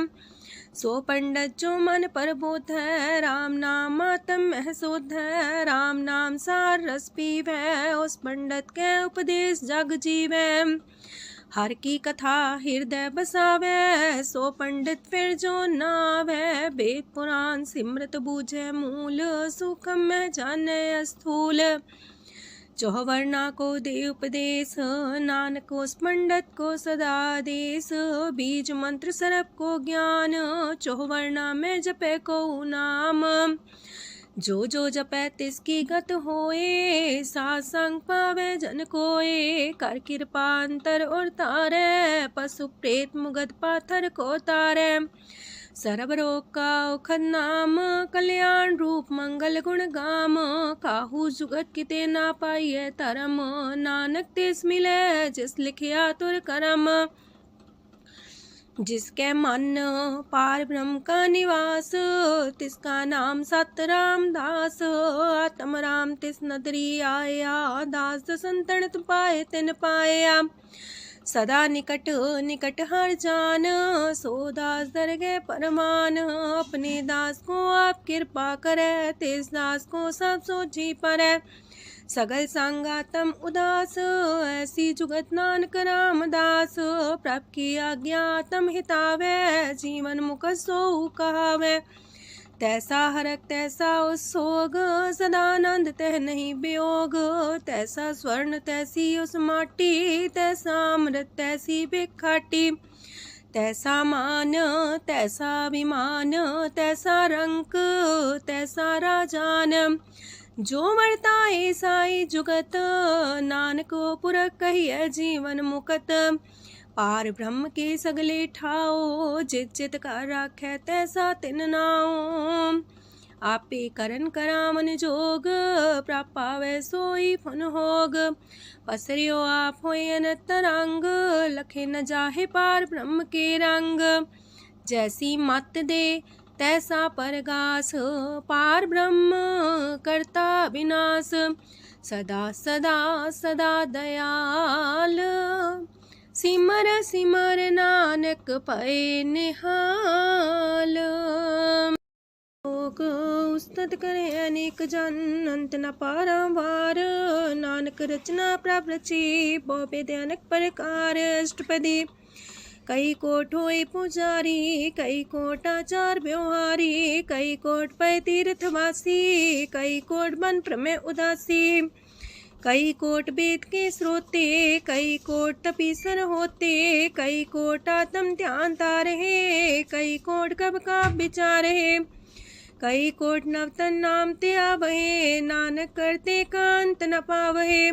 [SPEAKER 1] सो पंडित जो मन पर बोध है, राम नाम आत्म में शोध है। राम नाम सार रस पीवे, उस पंडित के उपदेश जग जीवे। हर की कथा हृदय बसावे, सो पंडित फिर जो नावे। वेद पुराण सिमरत बूझे मूल, सुखम में जाने स्थूल। चौवर्णा को दे उपदेश, नानक उस पंडित को सदा देश। बीज मंत्र सरप को ज्ञान, चौवर्णा में जपे को नाम। जो जो जपे तिसकी गत होए, सात संग पावे जन कोए। कर कृपा अंतर और तारे, पशु प्रेत मुगद पाथर को तारे। सरब रोग का औखद नाम, कल्याण रूप मंगल गुण गाम। काहू जुगत किते ना पाइये तरम, नानक तिस मिले जिस लिखिया तुर करम। जिसके मन पार ब्रह्म का निवास, तिसका नाम सत रामदास। आत्म राम तिस नदरी आया, दास संतन पाए तिन पाया। सदा निकट निकट हर जान, सो दास दरगह परमान। अपने दास को आप कृपा करे, तिस दास को सब सोची परै। सगल संगातम उदास, ऐसी जुगत नानक रामदास। प्रभ की आज्ञा तम हितावे, जीवन मुख सो कहावे। तैसा हरक तैसा उत्सोग, सदानंद तह नहीं वियोग। तैसा स्वर्ण तैसी उस माटी, तैसा अमृत तैसी भिखाटी। तैसा मान तैसा अभिमान, तैसा रंक तैसा राजान। जो वर्ताए साई जुगत, नानक पुरख कहिए जीवन मुकत। पार ब्रह्म के सगले ठाओ, जित जित कर राखै तैसा तिन नाओ। आपे करन करामन जोग, प्रापावे सोई फन होग। पसरियो आप होय अनंत रंग, लखे न जाहे पार ब्रह्म के रंग। जैसी मत दे तैसा परगास, पार ब्रह्म करता विनाश। सदा सदा सदा दयाल, सिमर सिमर नानक पए निहाल। लोक उस्तत करे अनेक जन, अंत न पारावार। नानक रचना प्रभ रची, बहु अनेक प्रकार। अष्टपदी कई कोट होए पुजारी, कई कोट आचार व्यवहारी। कई कोट पै तीर्थवासी, कई कोट बन प्रमेय उदासी। कई कोट वेद के स्रोते, कई कोट तपीसर होते। कई कोट आत्म ध्यान तारहे, कई कोट कब का विचार है। कई कोट नवतन नाम ते आवहे, नानक करते कांत न पावहे।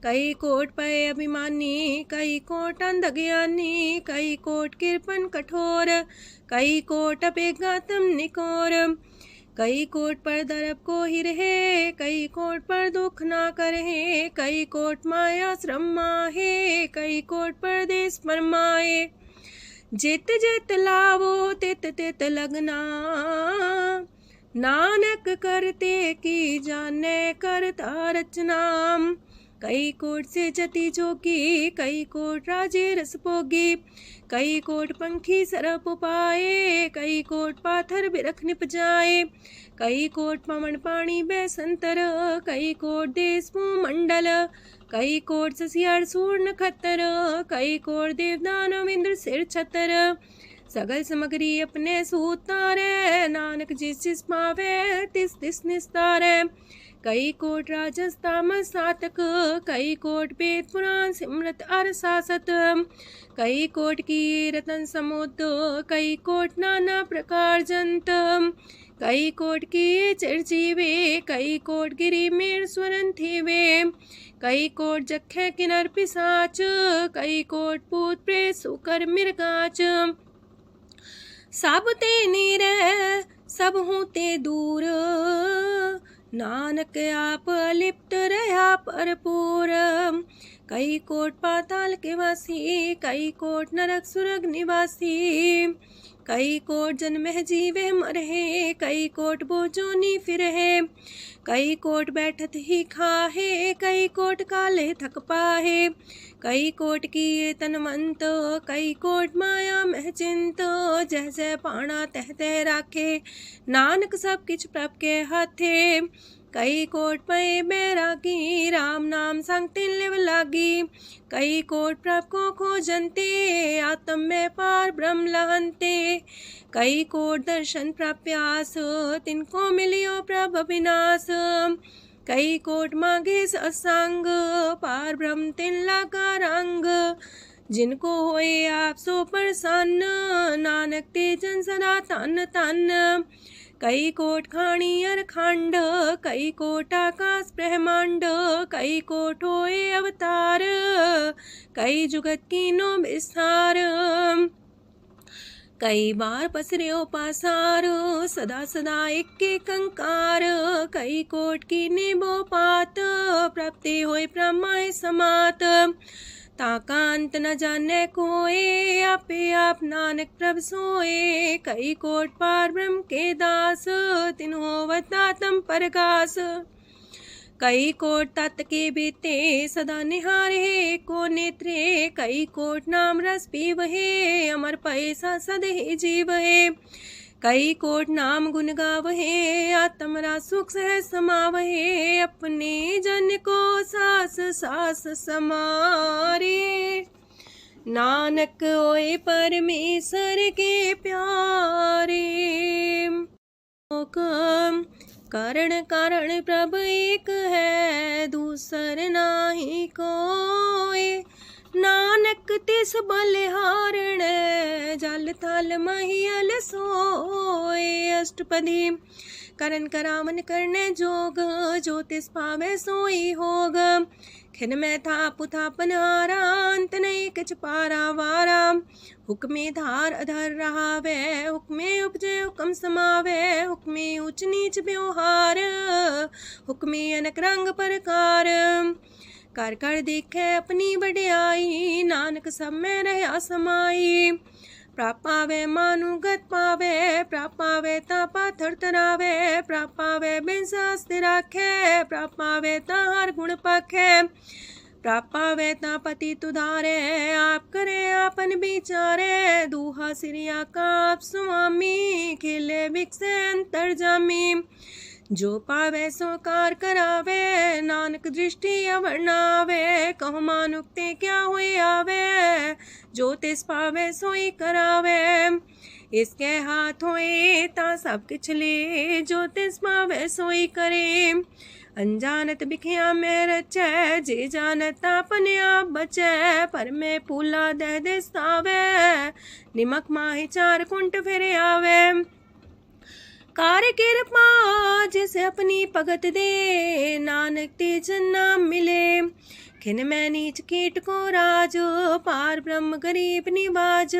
[SPEAKER 1] कई कोट पय अभिमानी, कई कोट अंधज्ञानी। कई कोट कृपन कठोर, कई कोट अपेगातम निकोर। कई कोट पर दरब को ही रहे, कई कोट पर दुख ना करहे। कई कोट माया श्रम माहे, कई कोट परदेश फरमाए। जित जित लावो तित तित लगना, नानक करते की जाने करता रचना। कई कोट से जति जोगी, कई कोट राजे रस भोगी। कई कोट पंखी सरप पाए, कई कोट पाथर बिरख निप जाए। कई कोट पवन पानी बैसंतर, कई कोट देश मंडल। कई कोट ससियार सूर नखत्तर, कई कोट देवदानव इंद्र सिर छतर। सगल समगरी अपने सूतारे, नानक जिस जिस पावे तिस तिस निस्तारे। कई कोट राजस तामस सातक, कई कोट वेद पुराण सिमरत अर सासत। कई कोट की रतन समुद्र, कई कोट नाना प्रकार जंत। कई कोट की चिरजीवे, कई कोट गिरी मेर स्वरन थीवे। कई कोट जखे किनर पिसाच, कई कोट पूत प्रेत सुकर मिर्गाच। सब ते नीरे सब हूँ ते दूर, नानक आप अलिप्त रहा भरपूर। कई कोट पाताल के वासी, कई कोट नरक सुरग निवासी। कई कोट जन्मह जीवे मरहे, कई कोट बोजोनी फिरहे। कई कोट बैठत ही खाहे, कई कोट काले थक पाहे। कई कोट किए तनवंत, कई कोट माया मह चिंत। जह जह पाणा तह तह राखे, नानक सब किछ प्रभ के हाथे। कई कोट पए बैरागी, राम नाम संग तिन लिव लागी। कई कोट प्रभ को खोजंते, आत्म में पार ब्रह्म लहंते। कई कोट दर्शन प्रप्यास, तिनको मिलियो प्रभ अविनाश। कई कोट मांगे सत्संग, पार ब्रह्म तिन लागा रंग। जिनको होए आप सो प्रसन्न, नानक ते जन सदा तन तन। कई कोट खाणी अर खंड, कई कोट आकाश ब्रह्मांड। कई कोट होए अवतार, कई जुगत कीनो विस्तार। कई बार पसर्यो पासार, सदा सदा एक कंकार। कई कोट की निबो पात, प्राप्ति होए प्रमाय समात। ताका अंत न जाने कोय, आपे आप नानक प्रभ सोए। कई कोट पार ब्रह्म के दास, तिन्हो अवतातम परगास। कई कोट तत् के बीते, सदा निहारे को नेत्रे। कई कोट नाम रस पीवहे, अमर पैसा सदहि जीवहे। कई कोट नाम गुण गावहे, आत्मरा सुख सह समावहे। अपने जन को सास सास समारे, नानक ओए परमेश्वर के प्यारे। कारण कारण प्रभ एक है, दूसर नाही कोय। नानक तिस बलिहारण, जल थल महियल सोए। अष्टपदी करन करावन करने जोग, जो तिस पावे सोई होग। खिन में थाप थापन हारा, अंत नहीं किछ पारा वारा। हुक्मे धार अधर रहावे, हुक्मे उपजे हुक्म समावे। हुक्मे ऊंच नीच व्यवहार, हुक्मे अनक रंग प्रकार। कर कर देखे अपनी बड़ियाई, नानक सब में रहा समाई। प्रापावे मानुगत पावे, प्रापावे ता पाथर तरावे। प्रापावे बिन शास्त्र राखे, प्रापावे ता हर गुण पाखे। प्रापावे ता पति तुधारे, आप करे आपन विचारे। दूहा सिरिया का आप स्वामी, खिले बिकसे अंतर जामी। जो पावे सो कार करावे, नानक दृष्टि अवर्णावे। कहो मानुक्ते क्या हुए आवे, जो तिस पावे सोई करावे। इसके हाथ होए ता सब किछ ले, जो तिस पावे सोई करे। अनजानत बिखिया में रचै, जे जानत अपने आप बचै। पर में पूला दे दिस्तावे, निमक माही चार कुंट फिर आवे। कार कृपा जिसे अपनी भगत दे, नानक तेज नाम मिले। खिन में नीच कीट को राज, पार ब्रह्म गरीब निवाज।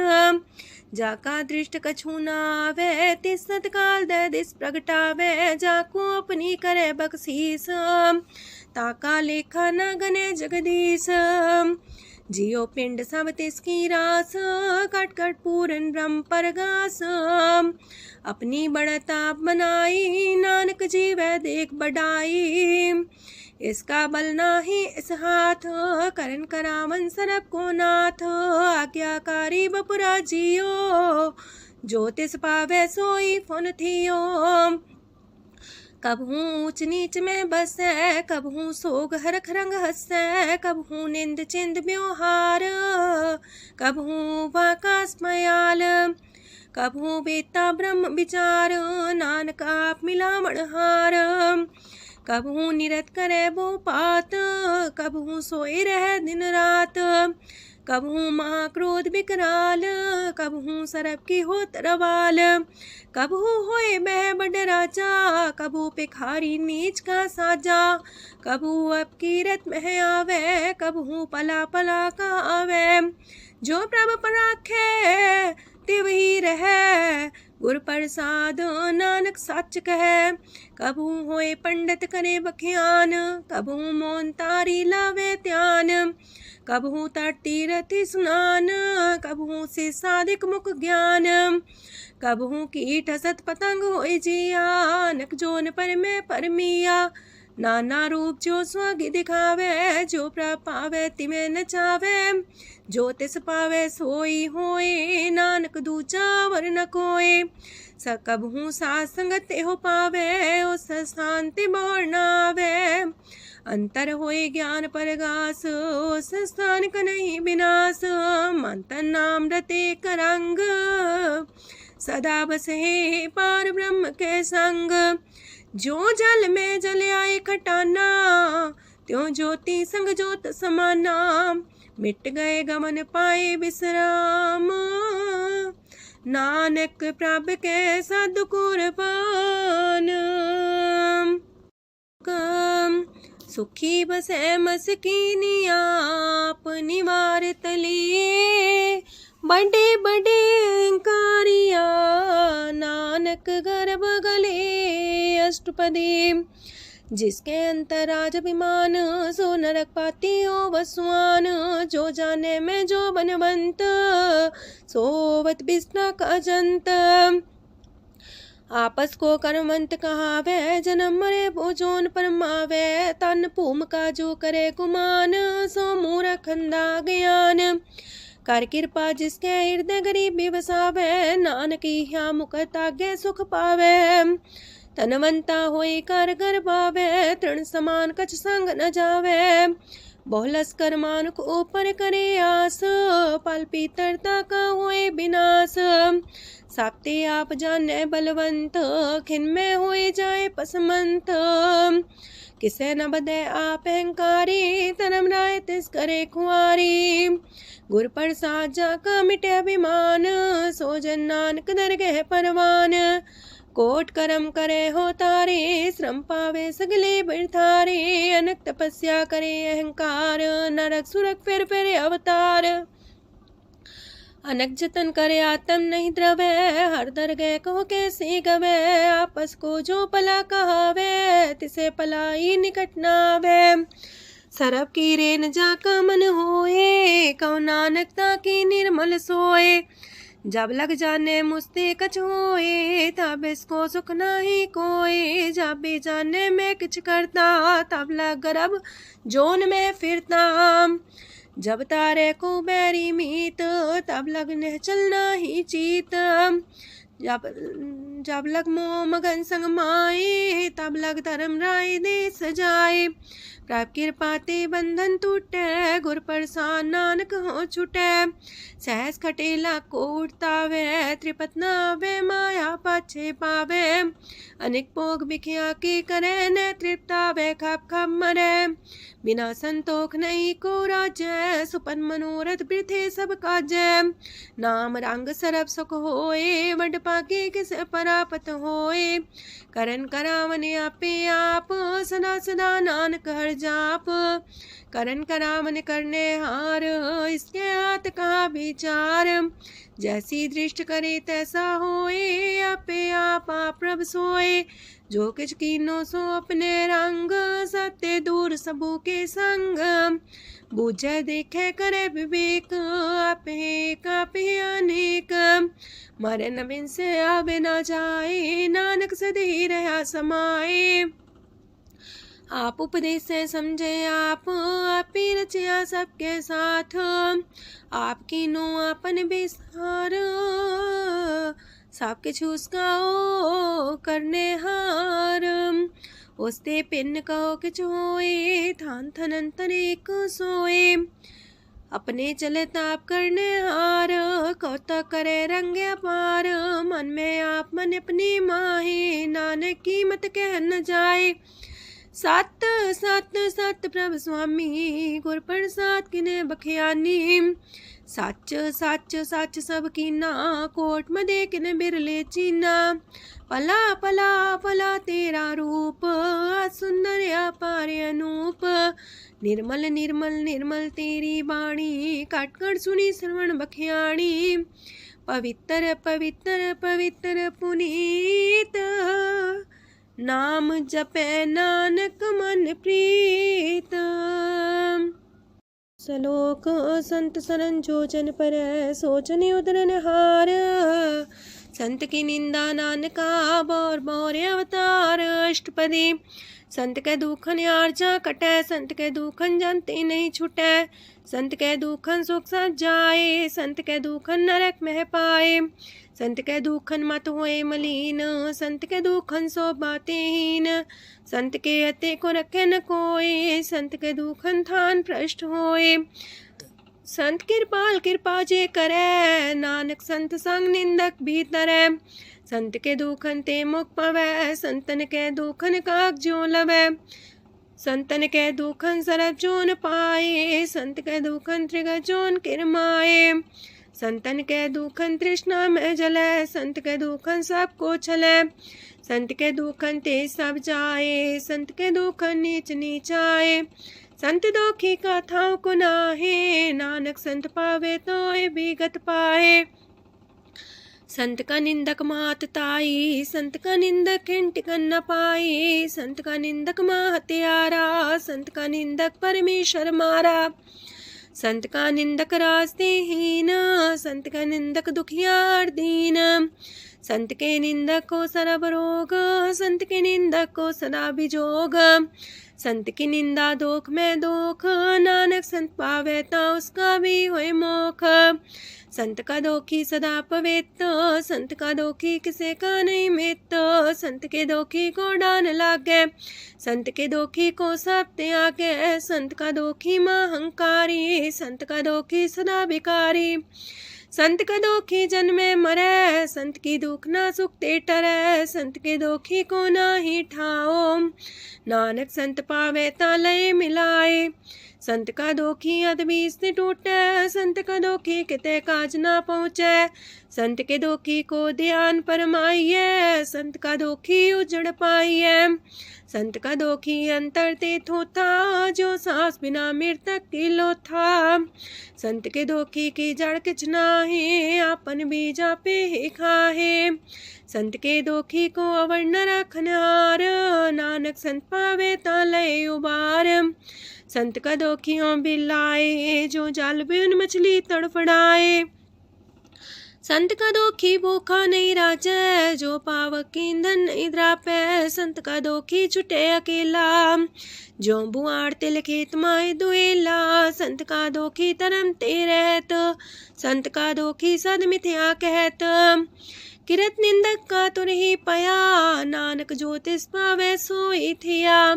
[SPEAKER 1] जाका दृष्ट कछु न आवे, तिस सतकाल दे दिस प्रगटावे। जाको अपनी करे बख्शीस, ताका लेखा न गने जगदीश। जियो पिंड सब तिसकी रास, कट कट पूरन ब्रह्म परगास। अपनी बढ़ता बनाई, नानक जीवै देख बढ़ाई। इसका बल नाही इस हाथ, करन करावन सरब को नाथ। आज्ञाकारी बपुरा जियो, जो तिस पावे सोई फुन थियो। कबहू ऊंच नीच में बसै, कबहू सोग हरख रंग हंसै। कबहू निंद चिंद व्यवहार, कबहू वाकास मयाल। कबहू बेता ब्रह्म विचार, नानक आप मिलावण हार। कबहू निरत करे वो पात, कबहू सोए रह दिन रात। कबहू महाक्रोध विकराल, कबहू सरब की हो तरवाल। कबहू होए बह बड़ राजा, कबहू भिखारी नीच का साजा। कबहू अब कीरत में आवे, कबहू पला पला का आवे। जो प्रभ पर राखे तिवही रहे, गुर प्रसाद नानक सच कहे। कबहू होए पंडित करे बख्यान, कबहू मौन तारी लावे ध्यान। कबहू तट तीरथ स्नान, कबहू से साधिक मुख ज्ञान। कबहू कीट हसत पतंग होए जिया, नक जोन पर में परमिया। नाना रूप जो स्वग दिखावे, जो प्रभ पावे तिमें नचावे। जो तिस पावे सोई होए, नानक दूजा वर न कोय। सकबहू साथ संगत हो पावे, उस शांति बोर नावे। अंतर होए ज्ञान परगास, उस स्थान का नहीं विनाश। मंतन नाम रते करंग, सदा बसे पार ब्रह्म के संग। जो जल में जल आए खटाना, त्यों ज्योति संग ज्योत समाना। मिट गए गमन पाए विश्राम, नानक प्रभ के सद कुर्बान। सुखी बसे मस्कीनी आप निवार तलिए। बड़े बड़े कारिया नानक गर्भ गले। अष्टपदी जिसके अंतराज अभिमान, सो नरक पाती हो वसुआन। जो जाने में जो बनवंत, सोवत बिस्ना का जंत। आपस को कर्मवंत कहावे, जन्म मरे भोजोन परमावे। तन भूम का जो करे गुमान, सो मूर्ख अंधा ज्ञान। कर कृपा जिसके हृदय गरीबी बसावे, नानक ह्या मुख तागे सुख पावे। तनवंता होई कर गर्भावे, तृण समान कछ संग न जावे। बहुलस कर मानुक ऊपर करे आस, पल पीतरता का होए विनाश। साप्ते आप जाने बलवंत, खिन में होए जाए पसमंत। किसे न बदे आप अहंकारी, तनम राय तिस करे खुआरी। गुर प्रसाद जाका मिटे अभिमान, सो जन नानक दरगह परवान। कोट करम करे हो तारे, श्रम पावे सगले बिरथारे। अनक तपस्या करे अहंकार, नरक सुरक फिर अवतार। अनक जतन करे आत्म नहीं द्रवे, हर दरगह कहो कैसे गवे। आपस को जो पला कहावे, तिसे पलाई निकट नावे। सरब की रेन जाका मन होए, कहो नानकता की निर्मल सोए। जब लग जाने मुझते कछ होए, तब इसको सुख नहीं कोई। जब भी जाने में किछ करता, तब लग गर्भ जोन में फिरता। जब तारे को बैरी मीत, तब लगने चलना ही चीत। जब लग मोह मगन संग माए, तब लग धर्म राय दे सजाए। प्रभ कृपा ते बंधन टूटे, गुर प्रसाद नानक हो छूटे। सहस खटेला को उठतावे, त्रिपत नावे माया पाछे पावे। अनेक भोग बिखिया की करे, न तृप्तावे खप खप मरे। बिना संतोख नहीं को राजय, सुपन मनोरथ वृथे सब काजय। नाम रंग सरब सुख होए, वड पाके किस परापत होए। करन करावन आपे आप, सदा सदा नानक हर जाप। करन करावन करने हार, इसके हाथ का विचार। जैसी दृष्ट करे तैसा होए, आपे आप प्रभ सोए। जो किछ कीनो सो अपने रंग, सत्य दूर सबू के संग। बूझे देखे करे विवेक, आपे अनेक। मरे न बिन से आवे न जाए, नानक सदी रहा समाए। आप उपदेश से समझे आप ही रचिया सबके साथ। आपकी नो आपन बेसार, सबके छूस गाओ करने हार। उसते पिन कहो किछ होए, थान थनंतर एक सोए। अपने चले ताप करने हार, कौतक करे रंग अपार। मन में आप मन अपनी माहे, नानक की मत कह न जाए। सत सत सत प्रभ स्वामी, गुर प्रसाद किने बखियानी। सच सच सच सब कीना, कोट मदे किने बिरले चीना। पला पला पला तेरा रूप, सुंदर अपार अनूप। निर्मल निर्मल निर्मल तेरी बाणी, काट कर सुनी श्रवण बखियाणी। पवित्र पवित्र पवित्र पुनीत, नाम जपे नानक मन प्रीत। सलोक संत सरन जो जन पर, सोचन उदरन हार। संत की निंदा नानका, बौर बौर अवतार। अष्टपदी संत के दुखन आर्जा कटै, संत के दुखन जानते नहीं छुटै। संत के दुखन सुख सज जाए, संत के दुखन नरक मह पाए। संत के दुखन मत होए मलीन, संत के दुखन सो बातें हीन। संत के अते को रखे न कोई, संत के दुखन थान भ्रष्ट होए। संत कृपाल कृपा जे करे, नानक संत संग निंदक भीतरै। संत के दुखन ते मुख पवै, संतन के दुखन काक जो लवै। संतन के दुखन सरब जोन पाए, संत के दुखन त्रिगत जोन किरमाए। संतन के दुखन तृष्णा में जलै, संत के दुखन सबको छलै। संत के दुखन ते सब जाए, संत के दुखन नीच नीचाए। संत दोखी कथाओं को नाहे, नानक संत पावे तो विगत पाए। संत का निंदक मात ताई, संत का निंदक हिंटिकन न पाई, संत का निंदक माँ हत्यारा, संत का निंदक परमेश्वर मारा। संत का निंदक रास्ते हीन, संत का निंदक दुखियार दीन, संत के निंदक को सरब रोग, संत के निंदक को सदा बिजोग। संत की निंदा दोख में दोख, नानक संत पावे ता उसका भी होए मोख। संत का दोखी सदा पवित्र, संत का दोखी किसे का नहीं मित, संत के दोखी को डान लागे, संत के दोखी को सब त्यागे, संत का दोखी महांकारी, संत का दोखी सदा भिकारी। संत का दोखी जन्मे मरे, संत की दुख ना सुख ते टरे, संत के दोखी को ना ही ठाओ, नानक संत पावे ता लय मिलाए। संत का दोखी अदबीस से टूटे, संत का दोखी किते काज ना पहुँचे, संत के दोखी को ध्यान परमाइए, संत का दोखी उजड़ पाइए। संत का दोखी अंतर ते थोथा, जो सांस बिना मृतक की लोथा। संत के दोखी की जड़ किछ नाहे, आपन बीजा पे ही खाहे। संत के दोखी को अवर न रखनहार, नानक संत पावे ता लय उबार। संत का दोखियों बिलाए, जो जाल बिन मछली तड़फड़ाए। संत का दोखी भूखा नहीं राजे, जो पावक ईंधन नहीं द्रापे। संत का दोखी छुटे अकेला, जो बुआड़ तिल खेत माए दुएला। संत का दोखी तरम ते रहत, संत का दोखी सद मिथ्या कहत। किरत निंदक का तुर ही पया, नानक जो तिस पावे सोई थिया।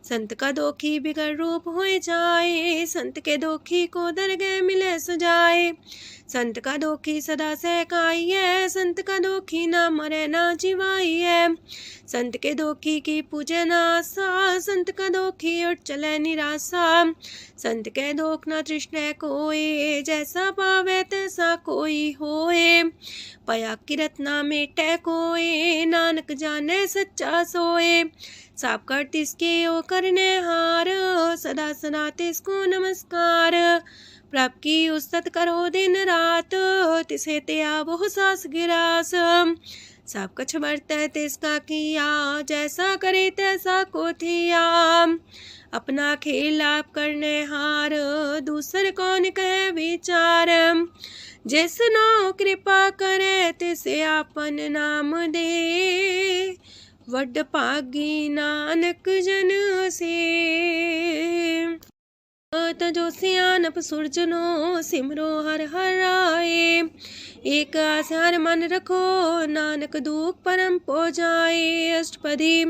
[SPEAKER 1] संत का दोखी बिगड़ रूप होए जाए, संत के दोखी को दरगह मिले सुजाए। संत का दोखी सदा सहकाइए, संत का दोखी ना मरे ना जिवाइए। संत के दोखी की पूजे ना आशा, संत का दोखी उठ चले निराशा। संत के दोख ना तृष्णा कोई, जैसा पावे तैसा कोई होए। पया किरत ना मेटे कोई, नानक जाने सच्चा सोए। साप कर तिसके ओ करने हार, सदा सदा तिसको नमस्कार। प्रभ की उस्तत करो दिन रात, तिसे त्या वो सास गिरास। सब कछ बरतै तिसका किया, जैसा करे तैसा को थिया। अपना खेल आप करने हार, दूसर कौन कहे विचार। जिसनो कृपा करे तिसे आपन नाम दे, वड पागी नानक जन से। तजो सियानप सुरजनो, सिमरो हर हर आए। एक आसार मन रखो, नानक दुख परम पो जाए। अष्टपदी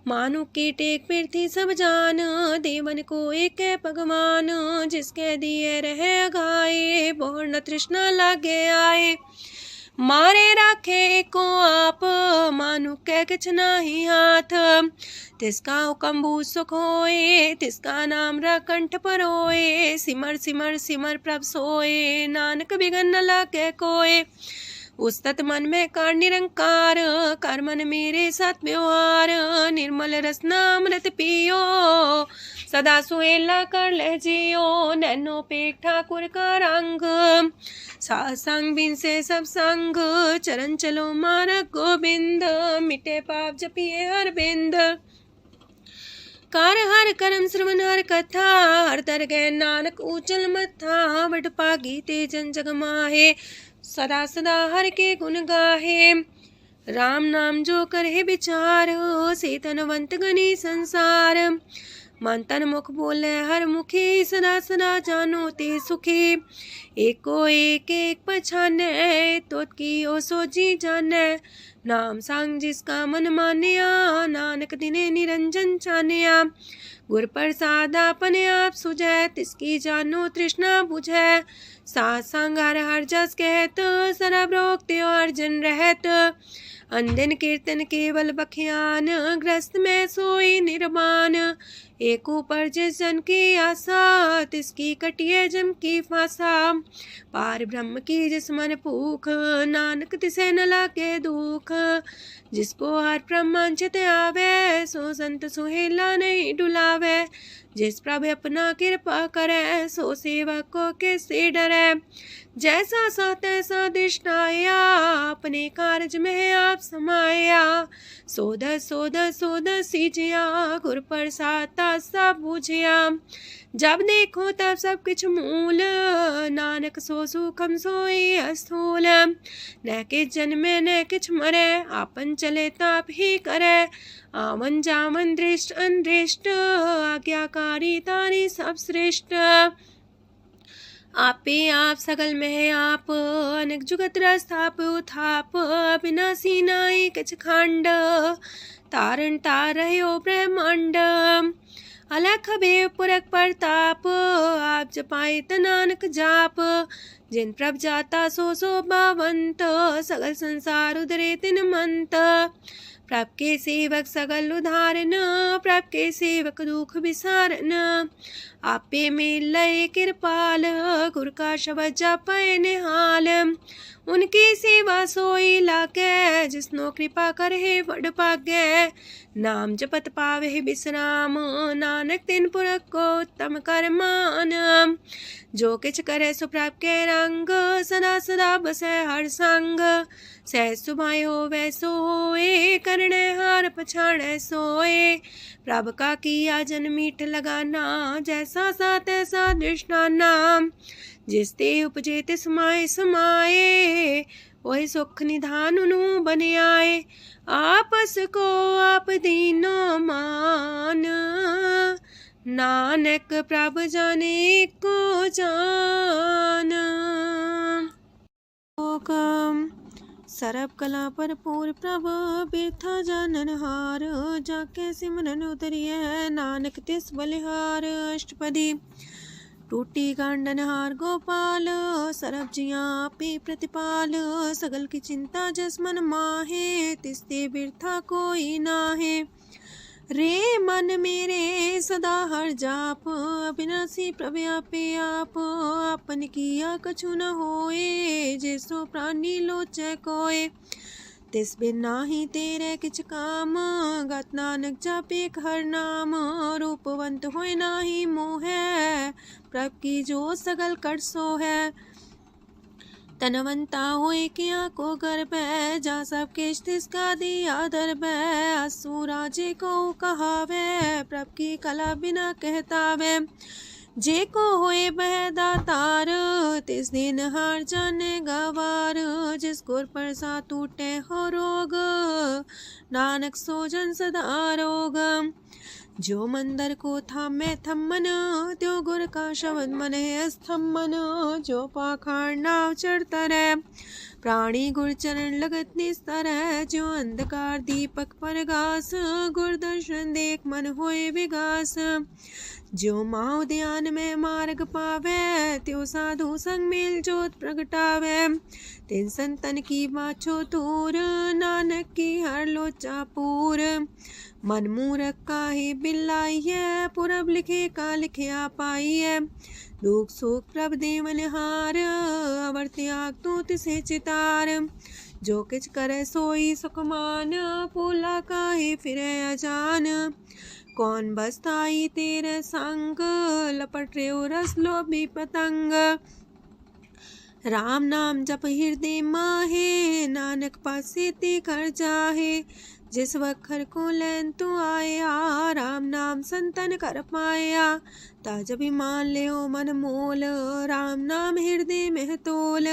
[SPEAKER 1] मानु की टेक पृथ्वी सब जान, देवन को एक है भगवान। जिसके दिए रहे अघाए, बोर न तृष्णा लागे आए। मारे राखे को आप, मानु के किछ नाही हाथ। तिसका हुक्म भू सुख होए, तिसका नाम रकंठ पर होए। सिमर सिमर सिमर प्रभ सोए, नानक बिगन न लागे कोय। उस्तत मन में कर निरंकार, कर मन मेरे साथ व्यवहार। निर्मल रसना अमृत पियो, सदा सुहेला कर ले जियो। नैनो पेट ठाकुर का रंग, सासंग बिन से सब संग। चरण चलो मार्ग गोविंद, मिटे पाप जपिए हर बिंद। कार हर करम श्रवण हर कथा, हर दरगह नानक ऊचल मथा। वड पागी ते जन जग माहे, सदा सदा हर के गुण गाहे। राम नाम जो करे विचार, से तनवंत गनी संसार। मन तन मुख बोले हर मुखी, सदा सदा जानो ते सुखी। एको एक एक पछाने, तो की ओ सोची जाने। नाम सांग जिसका मन मानिया, नानक दिने निरंजन चानिया। गुर प्रसाद अपने आप सुझै, तिसकी जानो तृष्णा बुझै। साथ संग हर हर जस कहत, सरब रोग त्यो अर्जन रहत। अंदिन कीर्तन केवल बख्यान, ग्रस्त में सोई निर्वाण। एक ऊपर जिस जन की आशा, तिसकी कटिए जम की फांसा। पार ब्रह्म की जिस मन भूख, नानक तिसे न लागे दुख। जिसको हर प्रमांचित आवे, सो संत सुहेला नहीं डुलावे। जिस प्रभु अपना कृपा करे, सो सेवक को किससे डरे। जैसा सा तैसा दिशनाया, अपने कारज में आप समाया। सोध सोध सोध सीजिया, गुर प्रसाद सब बूझिया। जब देखो तब सब किछ मूल, नानक सो सूखम सोई अस्थूल। न किछ जन्मे न किछ मरे, आपन चले ताप ही करे। आमन जामन दृष्ट अनदृष्ट, आज्ञाकारी तारी सब श्रेष्ठ। आपे आप सगल में आप, अनेक जुगत रस्थाप उथाप। अविनाशी नाई किछ खंड, तारण तार रह्यो ब्रह्मांड। अलख भेव पुरख प्रताप, आप जपाए त नानक जाप। जिन प्रभ जाता सो शोभावंत, सगल संसार उधरे तिन मंत। प्रभ के सेवक सगल उधारन, प्रभ के सेवक दुख विसारन। आपे में लय कृपाल, गुर का शब्द जपै निहाल। उनकी सेवा सोई लागे, जिसनो कृपा करे वड पागे। नाम जपत पावे विश्राम, नानक तिन पुरख को उत्तम कर मान। जो किछ करे सो प्रभ के रंग, सदा सदा बसै हर संग। सहज सुभाए हो वैसो होए, करणे हार पछाड़े सोए। प्रभ का किया जन मीठ लगाना, जैसा सा तैसा दृष्टाना। जिस ते उपजे तिस समाए समाए, वही सुख निधान उनु बन आए। आपस को आप दीनो मान, नानक प्रभ जाने को जान। सरब कला भरपूर प्रभ, बिरथा जानन हार। जाके सिमरन उतरिए, नानक तिस बलिहार। अष्टपदी। टूटी गांडन हार गोपाल, सरब जिया पे प्रतिपाल। सगल की चिंता जस मन माहे, तिसते बिरथा कोई नाहे। रे मन मेरे सदा हर जाप, अविनाशी प्रभ आपे आप। आपन किया कछु न होए, जैसो प्राणी लोचै कोय। तिस बिन नाही तेरे किछ काम, गत नानक जापे हर नाम। रूपवंत होय नाही मोह, प्रभ की जो सगल कर सो है। तनवंता होए किया को गर्भ, जा सब किश तिसका दिया दर्भ। असु राजे को कहावे, प्रभ की कला बिना कहतावे। जे को होए बह दातार, तिस दिन हार जाने गवार। जिस गुर प्रसाद टूटे हो रोग, नानक सो जन सदा रोग। जो मंदर को थामे थम्मन, त्यो गुर का शब्द मन है स्तंभन। जो पाखार नाव चढ़ता रहे, प्राणी गुर चरण लगत निस्तर है। जो अंधकार दीपक परगास, गुर दर्शन देख मन होए विगास। जो माओ ध्यान में मार्ग पावे, त्यो साधु संग मेल जोत प्रगटावे। तिन संतन की बाछो तूर, नानक की हर लोचा पूर। मन मूरख काहे बिलाइए, पुरब लिखे का लिखिया पाइए। दुख सुख प्रभ देवन हार, अवर त्याग तू तिसे चितार। जो किछ करे सोई सुखमान, फूला काहे फिरे अजान। कौन बसताई तेरे संग, लपट रे रस लोभी पतंग। राम नाम जप हृदय माहे, नानक पासे ते कर जाहे। जिस वखर को लैन तू आया, राम नाम संतन कर पाया। ताज अभिमान ले मन मोल, राम नाम हृदय में तोल।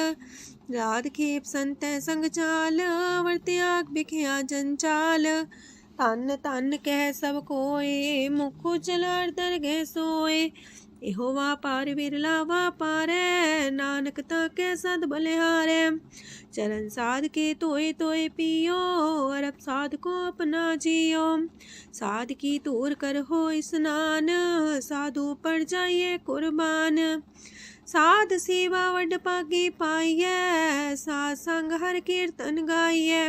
[SPEAKER 1] राध खेप संत संग चाल, अवर त्याग बिखिया जंचाल। तन तन कह सब कोय, मुख उजल दर गह सोए। एहो वापार विरला वापारै, नानक ताके सद बलिहारै। चरण साध के तोय तोय पियो, अरब साध को अपना जियो। साध की तूर कर हो स्नान, साधु पर जाइए कुर्बान। साध सेवा वड पागे पाइए, साध संग हर कीर्तन गाइए।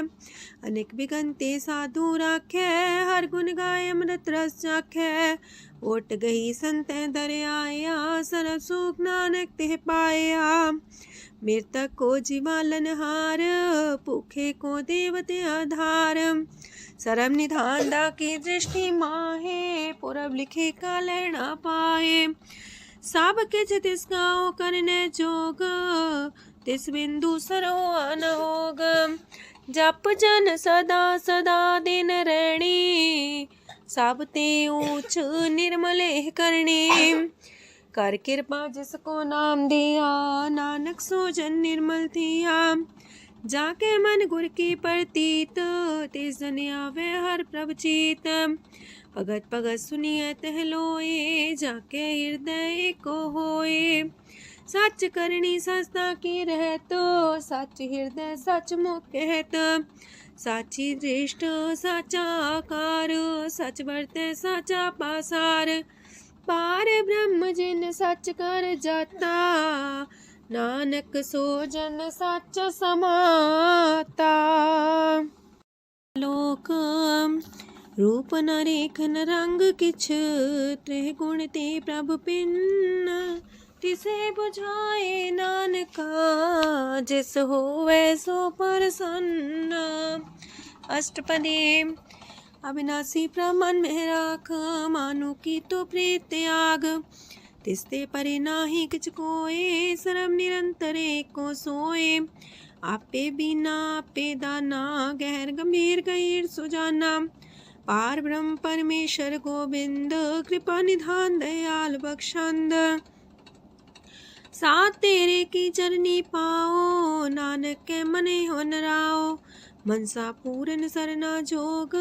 [SPEAKER 1] अनेक बिगंते साधु राखे, हर गुण गाय अमृत रस चाखे। ओट गई संत दर आया, सरब सुख नानक तिह पाया। मृतक को जीवालन हार, भूखे को देवते आधार। सरब निधान दा की दृष्टि माहे, पुरब लिखे का लेना पाए। सब किछ तिस गाओ करने जोग, तिस बिंदु सरोआ न होग। जप जन सदा सदा दिन रैणी, सब ते ऊंच निर्मल करणी। कर कृपा जिसको नाम दिया, नानक सो जन निर्मल थिया। जाके मन गुर की प्रतीत, तिस जन आवे हर प्रभ चीत। भगत भगत सुनिए तह लोए, जाके हृदय को होए। सच करनी सस्ता की रहत, सच हृदय सच मुख कहत। साची दृष्ट साचा आकार, सच बरते साचा पासार। पार ब्रह्म जिन सच कर जाता, नानक सो जन सच समाता। लोक रूप न रेखन रंग किछ, त्रिह गुण ते प्रभ पिन। तिसे बुझाए नानका, जिस होवे सो प्रसन्न। अष्टपदी। अविनाशी प्रमन में राख, मानो की तो प्रीत त्याग। तिसते परे नाही किछ कोय, सर्व निरंतर एको सोए। आपे बिना आपे दाना, गहर गंभीर गहीर सुजाना। पार ब्रह्म परमेश्वर गोविंद, कृपा निधान दयाल बख्शंद। साथ तेरे की चरनी पाओ, नानक के मने हो नराओ। मनसा पूरन सरना जोग,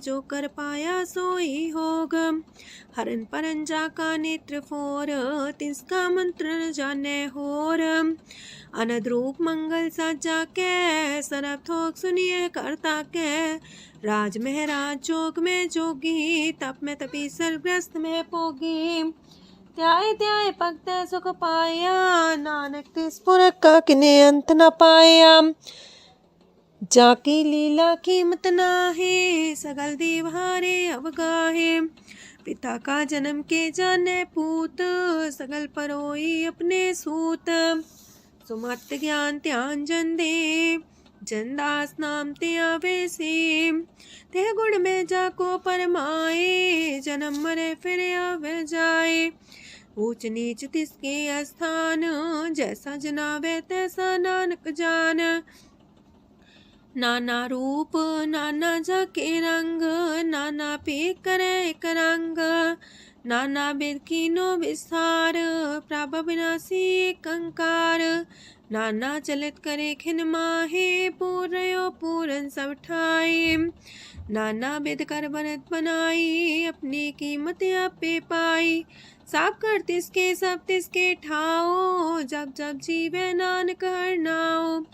[SPEAKER 1] जो कर पाया सोई होग। हरन परन जाका नेत्र फोर, तिसका मंत्र न जाने होर। अनद रूप मंगल साजा के, सरब थोक सुनिए करता के। राज महराज जोग में जोगी, तप में तपी सर्वग्रस्त में पोगी। त्याय त्याय भक्त सुख पाया, नानक तिस पुरख का किने अंत न पाया। जाकी लीला कीमत नाहे, सगल देव हारे अवगाहे। पिता का जन्म के जाने पूत, सगल परोई अपने सूत। सुमत ज्ञान ध्यान जन दे, जनदास नाम ते आवे से। ते गुण में जाको परमाए, जन्म मरे फिर आवे जाए। ऊंच नीच तिसके स्थान, जैसा जनावे तैसा नानक जान। नाना रूप नाना जाके रंग, नाना पे करे एक रंग। नाना वेद कीनो विस्तार, प्रभ विनाशी एक अंकार। नाना चलित करे खिन माहे, पूर्यो पूरन सब ठाए। नाना वेद कर बनत बनाई, अपनी कीमत आपे पाई। सब कर तिसके सब तिसके ठाओ, जब जब जीवे नानक हर नाओ।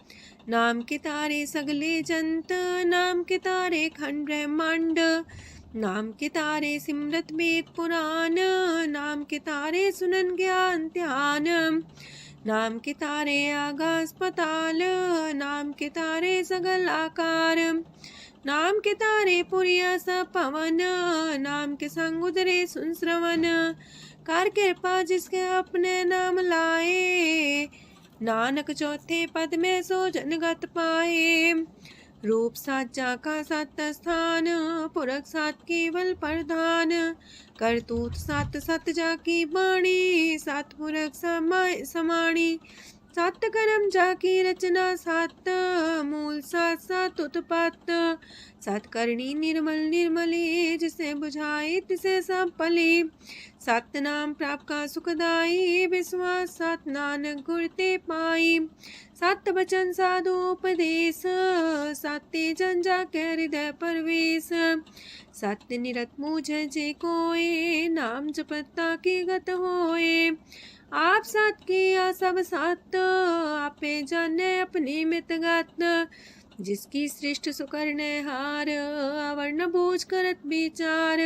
[SPEAKER 1] नाम के तारे सगले जंत, नाम के तारे खंड ब्रह्मांड। नाम के तारे सिमरत वेद पुराण, नाम के तारे सुनन ज्ञान ध्यान। नाम के तारे आकाश पताल, नाम के तारे सगल आकार। नाम के तारे पुरिया सब पवन, नाम के संग उदरे सुन श्रवण। कर कृपा जिसके अपने नाम लाए, नानक चौथे पद में सो जनगत पाए। रूप साचा का सत स्थान, पुरख सात केवल प्रधान। करतूत सत सत जाकी बाणी, सत पुरख समाय समाणी। सत कर्म जाकी रचना सत, मूल सात सात उत्पत्त। सत करणी निर्मल निर्मली, जिसे बुझाए तिसे सब पली। सत नाम प्राप का सुखदाई, विश्वास सत नानक गुर ते पाई। सत वचन साधु उपदेश, सत्य जन जाके हृदय परवेश। सत्य निरत मुझे जे कोय, नाम जपता की गत होए। आप सत किया सब सत, आपे जाने अपनी मित गत। जिसकी सृष्टि सुकरने हार, अवर्ण बूझ करत विचार।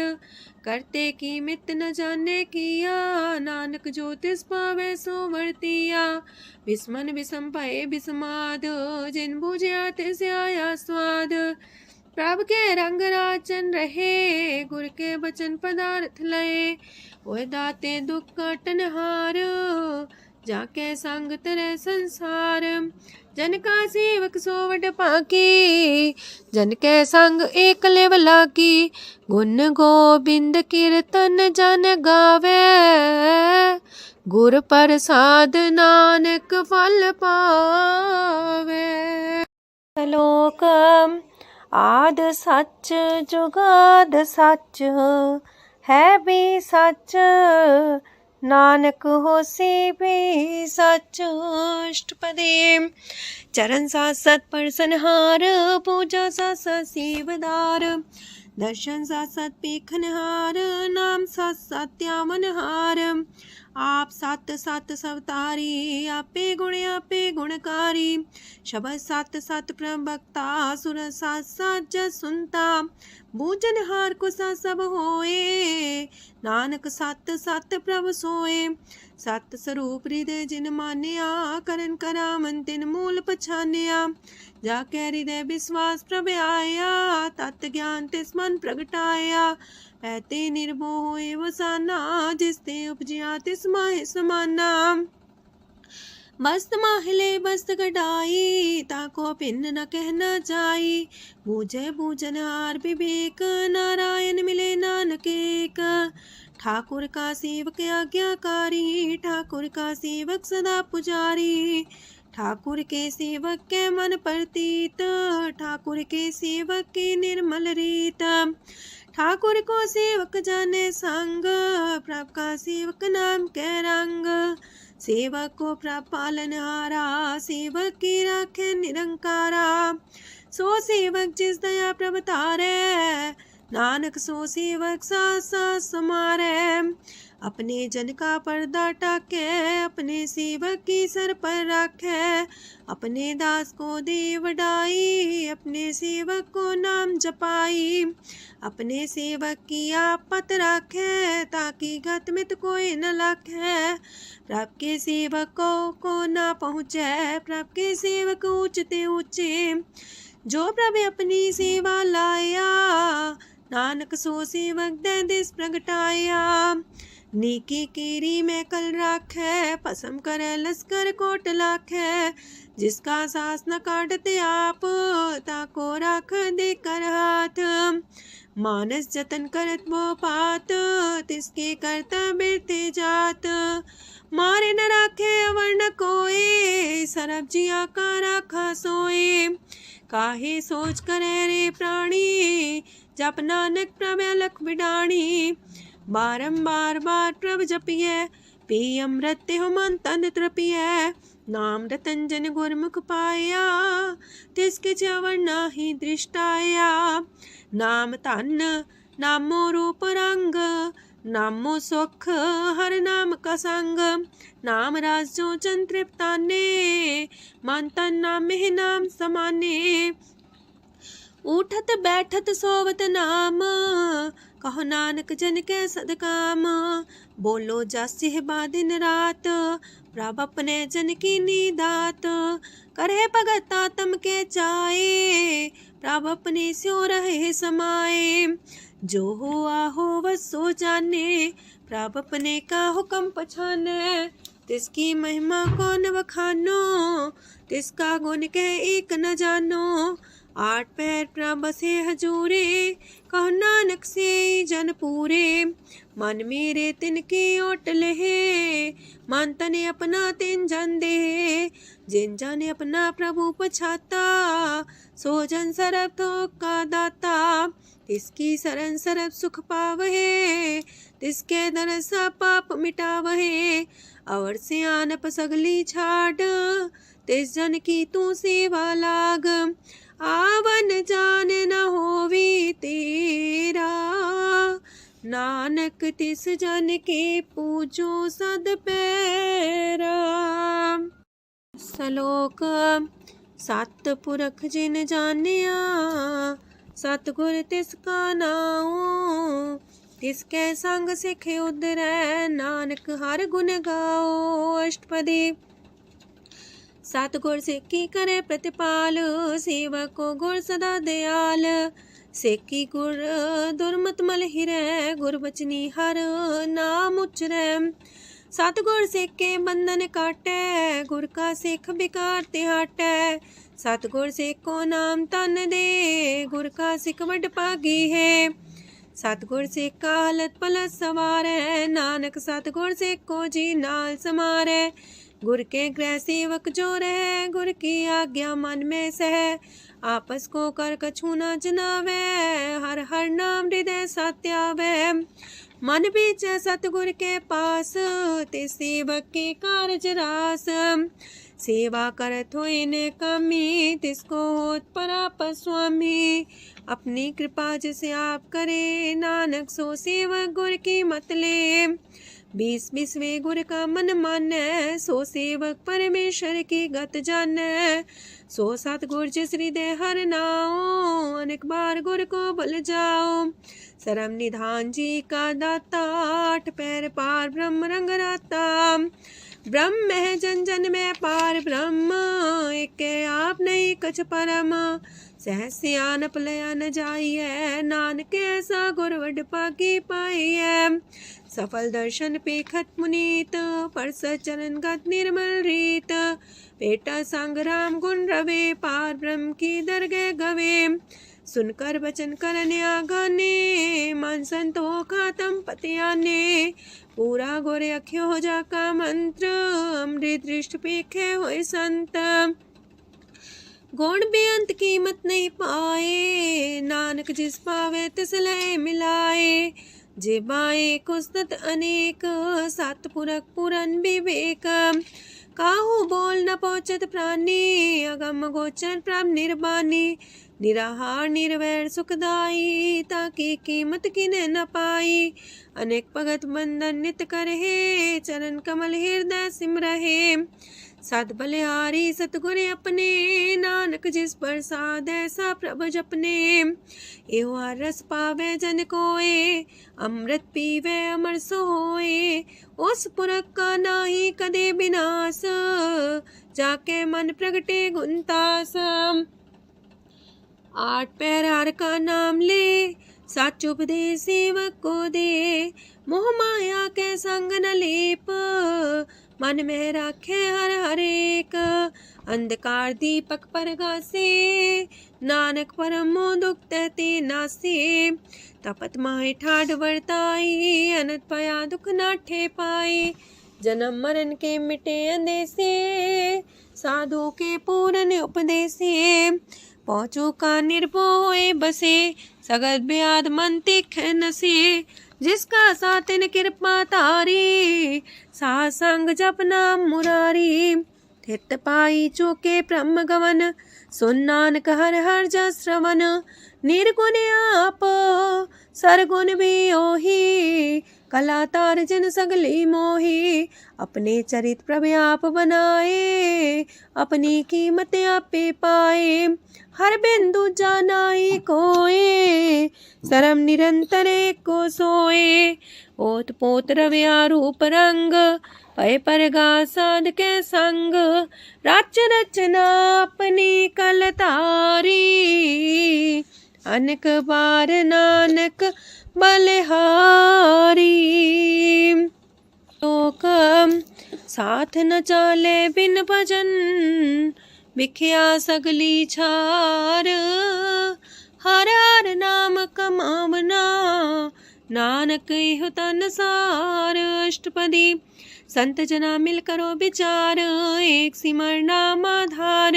[SPEAKER 1] करते की मित न जाने किया, नानक जो तिस पावे सो वर्तिया। विस्मन विषम भये विषमाद, जिन बुझिया तिस आया स्वाद। प्रभ के रंग राचन रहे, गुर के बचन पदार्थ लये। ओए दाते दुख काटन हार, जाके संग तेरे संसार। जन का सेवक सोवट पाकी, जन के संग एक लेवला की। गुण गोबिंद कीर्तन जन गावे, गुर प्रसाद नानक फल पावे। श्लोक आद सच जुगाद सच है भी सच नानक होसी भी सच। अष्टपदी चरण साथ सत परसनहार पूजा साथ साथ सेवदार दर्शन साथ साथ पेखनहार नाम साथ साथ त्यावनहार आप सत सत सवतारी आपे गुणकारी शब्द सत सत प्रभक्ता सुर साथ साथ जस सुनता बूझनहार को सा सब होए नानक सत सत प्रभ सोए। सत स्वरूप हृदय जिन मान्या करन करामन तिन मूल पछान्या जाके हृदय विश्वास प्रभ आया तत् ज्ञान तिस मन प्रगटाया ऐते निर्भो होए वसाना जिसते उपजिया तिस माहे समाना। मस्त माहिले बस्त कटाई ताको भिन्न न कहना जाई बूझे बूझन हार विवेक नारायण मिले नानक एक। ठाकुर का सेवक आज्ञाकारी ठाकुर का सेवक सदा पुजारी ठाकुर के सेवक के मन प्रतीत ठाकुर के सेवक की निर्मल रीत। ठाकुर को सेवक जाने संग प्रभ का सेवक नाम के रंग सेवक को प्रभ पालनहारा सेवक की राखे निरंकारा। सो सेवक जिस दया प्रभ तारे नानक सो सेवक साथ साथ समारे। अपने जन का पर्दा टाके अपने सेवक की सर पर रखे अपने दास को दे वडाई अपने सेवक को नाम जपाई अपने सेवक की आप पत रखे ताकि गत मित कोई न लखे। प्रभ के सेवक को ना पहुँचे प्रभ के सेवक ऊंचते ऊंचे जो प्रभ अपनी सेवा लाया नानक सो सेवक दे दिस प्रगटाया। नीकी कीरी में कल राखे पसम करे लश्कर कोट लाखे जिसका सास न काटते आप ताको राख दे कर हाथ मानस जतन करत वो पात तिसके करता बिरते जात मारे न राखे अवर न कोई सरब जिया का राखा सोए। काहे सोच करे रे प्राणी जप नानक प्रभ अलख बिडाणी बारंबार बार प्रभ जपिए पी अमृत हो मन तन तृपिए नाम रतन जन गुरमुख पाया तिसके चवर नाही दृष्टाया। नाम तन नामो रूप रंग नामो सुख हर नाम का संग नाम राज जो चन तृप्ताने मन तन नाम में नाम समाने। उठत बैठत सोवत नाम कहो नानक जन के सदकाम बोलो जस बा दिन रात प्रभ अपने जन की नीदात करे भगत आत्म के चाए प्रभ अपने स्यो रहे समाए। जो हुआ हो बस सो जाने प्रभ अपने का हुक्म पछाने तिसकी महिमा कौन बखानो तिसका गुण के एक न जानो। आठ पैर प्रभ से हजूरे कहो नानक से जन पूरे मन मेरे तिनकी ओट लहे मन तने अपना तिन जन दे जिन जन अपना प्रभु पछाता सो जन सरब थोक का दाता तिसकी शरण सरब सुख पावहे तिसके दरसा पाप मिटावहे। अवर से आनप सगली छाड़ तिस जन की तू सेवा लाग आवन जान न होवी तेरा नानक तिस जन के पूजो सद पैरा। श्लोक सत पुरख जिन जानिया सतगुर तिसका नाओ तिसके संग सिख उदरै नानक हर गुण गाओ। अष्टपदी सतगुर सिक्की करे प्रतिपाल सेवक को गुर सदा दयाल सेकी गुर दुर्मत मल हिरै गुर बचनी हर नाम उचरै। सतगुर सिक्के बंधन काटै गुर का सिख बिकार ते हटै सतगुर सिख को नाम तन दे गुर का सिख वड पागी है। सतगुर सिख का हलत पलत सवार है, नानक सतगुर सिख को जी नाल समार है। गुर के गृह सेवक जो रहे, गुर की आज्ञा मन में सह, आपस को कर कछु न जनावे, हर हर नाम हृदय सत्यावे। मन बीच सतगुर के पास, ते सेवक के कारज रास, सेवा करत होए ने कामी, तिसको होत परापस स्वामी। अपनी कृपा जिसे आप करे, नानक सो सेवक गुर की मत ले। 20 गुर का मन माने, सो सेवक परमेश्वर की गत जाने। सो सतगुर जिस हृदय हर नाओ, अनेक बार गुर को बल जाओ। सरम निधान जी का दाता, 8 पैर पार ब्रह्म रंग राता। ब्रह्म है जन जन में पार ब्रह्म, एक आप नहीं कछ परम। सहज सियानप लया न जाइए, नानक ऐसा गुर वड पाकी पाई है। सफल दर्शन पेखत मुनीत, परस चरण गत निर्मल रीत। पेटा संग राम गुण रवे, पार ब्रह्म की दरगह गवे। सुनकर वचन करन आगाने, मन संतो खातम पतियाने। पूरा गोरे अख्यो हो जाका मंत्र, अमृत दृष्ट पेखे होए संत। गुण बेअंत कीमत नहीं पाए, नानक जिस पावे तिस लय मिलाए। जे बाए कुस्तत अनेक, सतपुरख पुरन विवेक। काहू बोल न पहुँचत प्राणी, अगम गोचर प्रभ निर्बानी। निराहार निर्वैर सुखदाई, ताकि कीमत किने न पाई। अनेक भगत बंधन नित करहे, चरण कमल हृदय सिमरहे। सत बलिहारी सतगुर अपने, नानक जिस प्रसाद ऐसा प्रभु जपने। एहो रस पावे जन कोए, अमृत पीवे अमर सोए। उस पुरख का नाही कदे विनाश, जाके मन प्रगटे गुणतास। 8 पैर हर का नाम ले, सच उपदेश सेवक को दे। मोह माया के संग न लेप, मन में राखे हर हर एक। अंधकार दीपक परगासे, नानक परम मोह दुख ते नासे। तपत माहे ठाड वर्ताई, अनंत पया दुख नाठे पाए। जन्म मरण के मिटे अंदेसे, साधु के पूरन उपदेसे। पहुँचो का निर्भय बसे, सगत ब्याद मन तिख नसे। जिसका सातिन कृपा तारी, साध संग जप नाम मुरारी। थित पाई चूके ब्रह्म गवन, सुन नानक हर हर जस श्रवण। निर्गुण आप सरगुण भी ओही, कला तार जिन सगली मोही। अपने चरित प्रभ आप बनाए, अपनी कीमत आपे पाए। हर बिंदु जानाई कोए, सरम निरंतर को सोए। ओत पोत रव्या रूप रंग, पय परगा साध के संग। राच रचना अपनी कलतारी, अनक बार नानक बलिहारी। लोक साथ न चाले बिन भजन, बिख्या सगली छार। हर हर नाम कमावना, नानक इह तन सार। अष्टपदी संत जना मिल करो विचार, एक सिमर नाम आधार।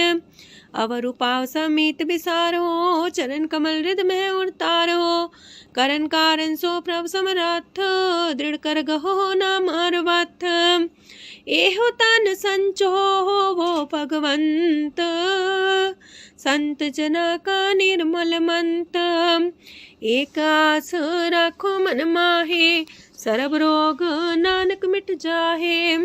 [SPEAKER 1] अवर उपाव समीत विसारो, चरण कमल हृद में उतारो। करन कारण सो प्रभ समरथ, दृढ़ कर गहो नाम अर्वथ। एहो तन संचो वो भगवंत, संत जना का निर्मल मंत। एक आस राखो मन माहे, सरब रोग नानक मिट जाहे।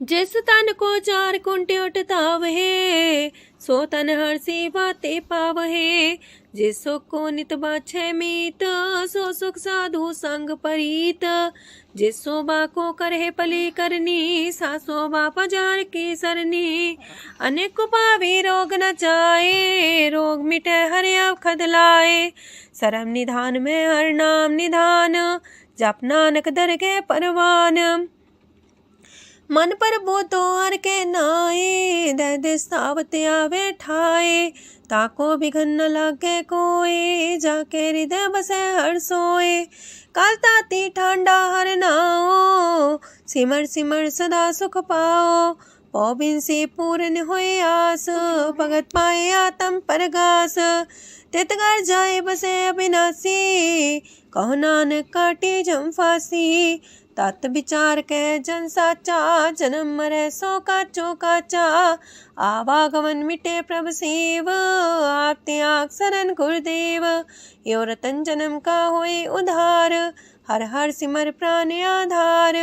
[SPEAKER 1] जिस तन को 4 कुंटे उठतावहे, सो तन हर सेवा ते पावहे। जिस सुख को नित बाछे मीत, सो सुख साधु संग परीत। जिस शोभा को करहे पली करनी, सा शोभा पजार की सरनी। अनेक पावी रोग न जाए, रोग मिटे हर अवखद लाए। सरम निधान में हर नाम निधान, जप नानक दरगह परवान। मन पर बो तो हर के नाए, दे दे सावत आवे ठाए, ताको बिघन न लागे कोई, जाके हृदय बसे हर सोए। काल ताती ठांडा हर नाओ, सिमर सिमर सदा सुख पाओ, पौबिन से पूर्ण होए आस, भगत पाए आत्म परगास। तितगर जाए बसे अविनाशी, कहो नानक काटे जम फांसी। तत् विचार कह जन साचा, जन्म मरै सो काचो काचा। आवागमन मिटे प्रभ सेव, आप त्याग शरण गुरुदेव। यो रतन जन्म का होए उधार, हर हर सिमर प्राण आधार।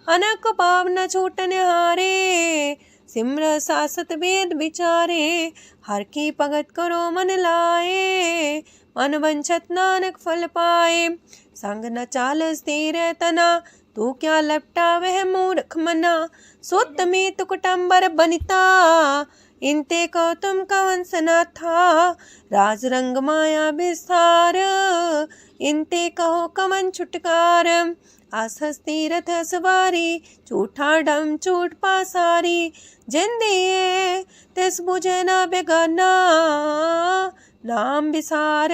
[SPEAKER 1] अनक पाव न छूटन हारे, सिमर सासत वेद विचारे। हर की भगत करो मन लाए, मन वंछत नानक फल पाए। संग न चाल स्थिर तना, तू क्या लपटा वह मूर्ख मना। सुत में तु कुटुम्बर बनिता, इनते को तुम कवन सना था। राज रंग माया विस्तार, इनते कहो कवन छुटकार। आस हस्ती रथ सवारी, झूठा डम झूठ पासारी। जिन दिए तिस बुझे ना बेगाना, नाम विसार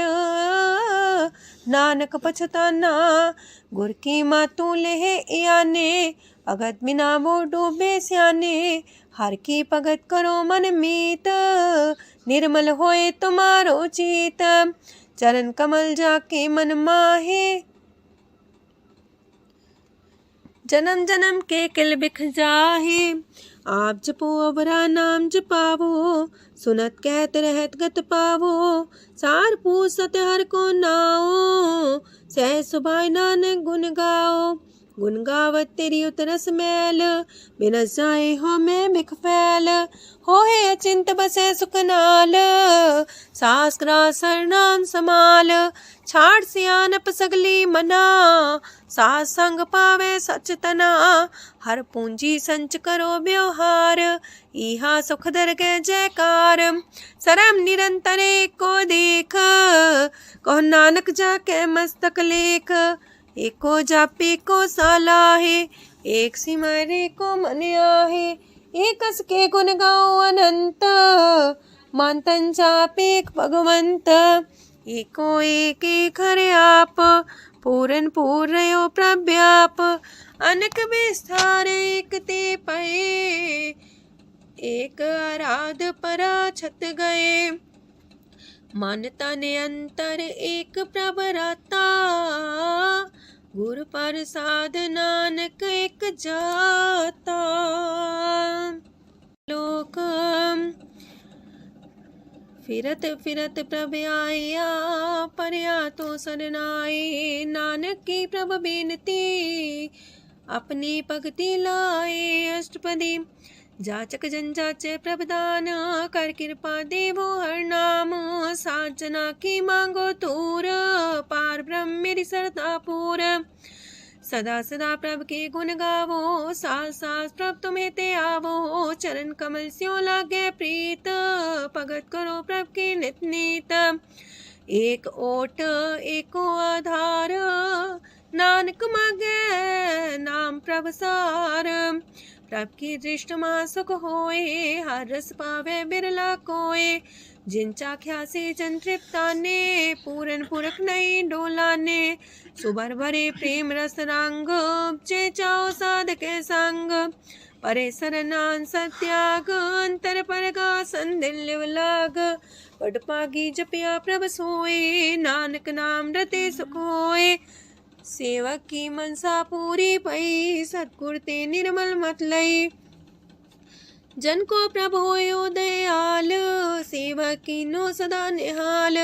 [SPEAKER 1] नानक पछताना। गुर की मातू लेहे याने, भगत बिना वो डूबे स्याने। हर की भगत करो मन मीत, निर्मल होए तुम्हारो चित। चरण कमल जाके मन माहे, जन्म जन्म के किल बिख जाहे। आप जपो अवरा नाम जपावो, सुनत कहत रहत गत पावो। सार पूछ सत हर को नाओ, सह सुभाय नानक गुन गाओ। गुन गावत तेरी उतरस मैल, बिनस जाए हो मैं बिख फैल। होए अचिंत बसे सुख नाल, शास्त्रा सरनाम समाल। छाड़ सियानप सगली मना, सास संग पावे सच तना। हर पूंजी संच करो व्यवहार, इहा सुख दर के जयकार। सरम निरंतर को देख, कहो नानक जाके मस्तक लेख। एको जापे को सालाहे, एक सिमरे को मन आहे। एक अस के गुण गाओ अनंत, मानतन जापे भगवंत। एको एक एक हरे आप, पूरन पूर्णयो प्रव्याप। अनक विस्तार एक ते पए, एक आराध परा छत गए। मन तन अंतर एक प्रभ राता, गुर प्रसाद नानक एक जाता। लोक फिरत फिरत प्रभ आया, परया तो सरनाए। नानक की प्रभ बेनती, अपनी भक्ति लाए। अष्टपदी जाचक जन जाचे प्रभदान, कर कृपा देवो हर नाम। सात जना की मांगो तूर, पार ब्रह्म मेरी सरदा पूर। सदा सदा प्रभ के गुण गावो, सास सास प्रभ तुम्हें ते आवो। चरण कमल स्यों लागे प्रीत, भगत करो प्रभ के नित नीत। एक ओट एको आधार, नानक मांगे नाम प्रभ सार। प्रभ की दृष्ट मां सुख होए, हर रस पावे बिरला कोय। जिन चाख्या से जन तृप्ताने, पूरन पुरख नहीं डोलाने। सुबर भरे प्रेम रस रंग, जे चाओ साधके संग। परे सरनान सत्याग, अंतर परगा संदिल लाग। पट पागी जपिया प्रभ सोए, नानक नाम रते सुख होए। सेवक की मनसा पूरी पई, सतगुर ते निर्मल मत लई। जन को प्रभ होयो दयाल, सेवक की नो सदा निहाल।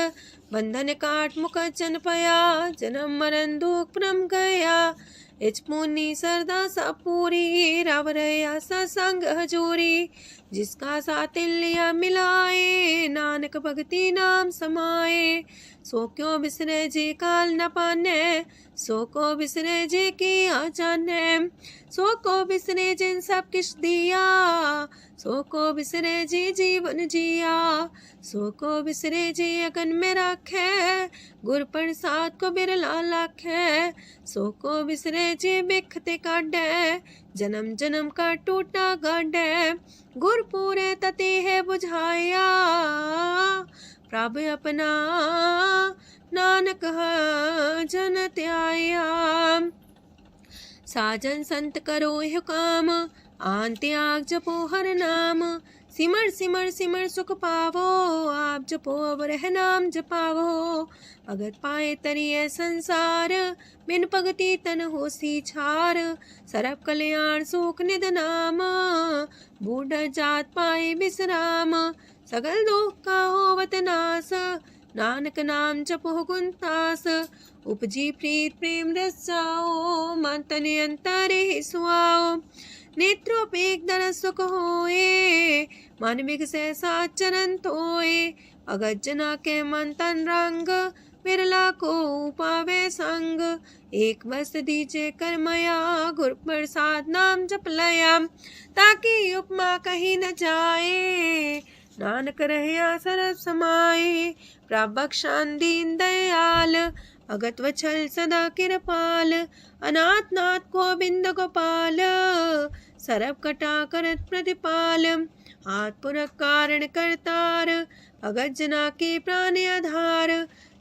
[SPEAKER 1] बंधन काट मुख चन पया, जन्म मरण दुख परम गया। इच पुनी सरदा सा पूरी, राव रया सत्संग हजूरी। जिसका सातिल्य मिलाए, नानक भगति नाम समाए। सो क्यों बिसरे जे काल न पाने, सो को बिसरे जे की आचाने। सो को बिसरे जिन सब किछ दिया, सो को बिसरे जी जीवन जिया। सो को बिसरे जी अगन में राखे, गुर प्रसाद को बिरला लाखे। सो को बिसरे जे बिखते काढ़ै, जन्म जन्म का टूटा गाढ़ै, गुरपुरे तते है बुझाया, प्रभु अपना नानक जन त्याया। साजन संत करो यह काम, आन त्याग जपो हर नाम, सिमर सिमर सिमर सुख पावो, आप जपो अब रह नाम जपावो। अगत पाए तरिए संसार, बिन भगति तन होसी छार, सरब कल्याण सुख निध नाम, बूढ़ जात पाए विश्राम, सगल दुख का होवत नाश, नानक नाम जपो गुणतास। उपजी प्रीत प्रेम रस जाओ, मन तन अंतर ही सुआओ, नेत्रोपेक दर सुख होए, मन बिगसे सात चरण तोए। अगत जना के मन तन रंग, बिरला को पावे संग, एक बस दीजे कर मया, गुर प्रसाद नाम जप लया, ताकि उपमा कहीं न जाए, नानक रहया सरस समाए। प्रभु बख्शान दीन दयाल, अगत वछल सदा कृपाल, अनाथ नाथ गोविंद गोपाल, सरब कटा करत प्रतिपाल, हाथ पुरख कारण करतार, अगत जना के प्राण आधार,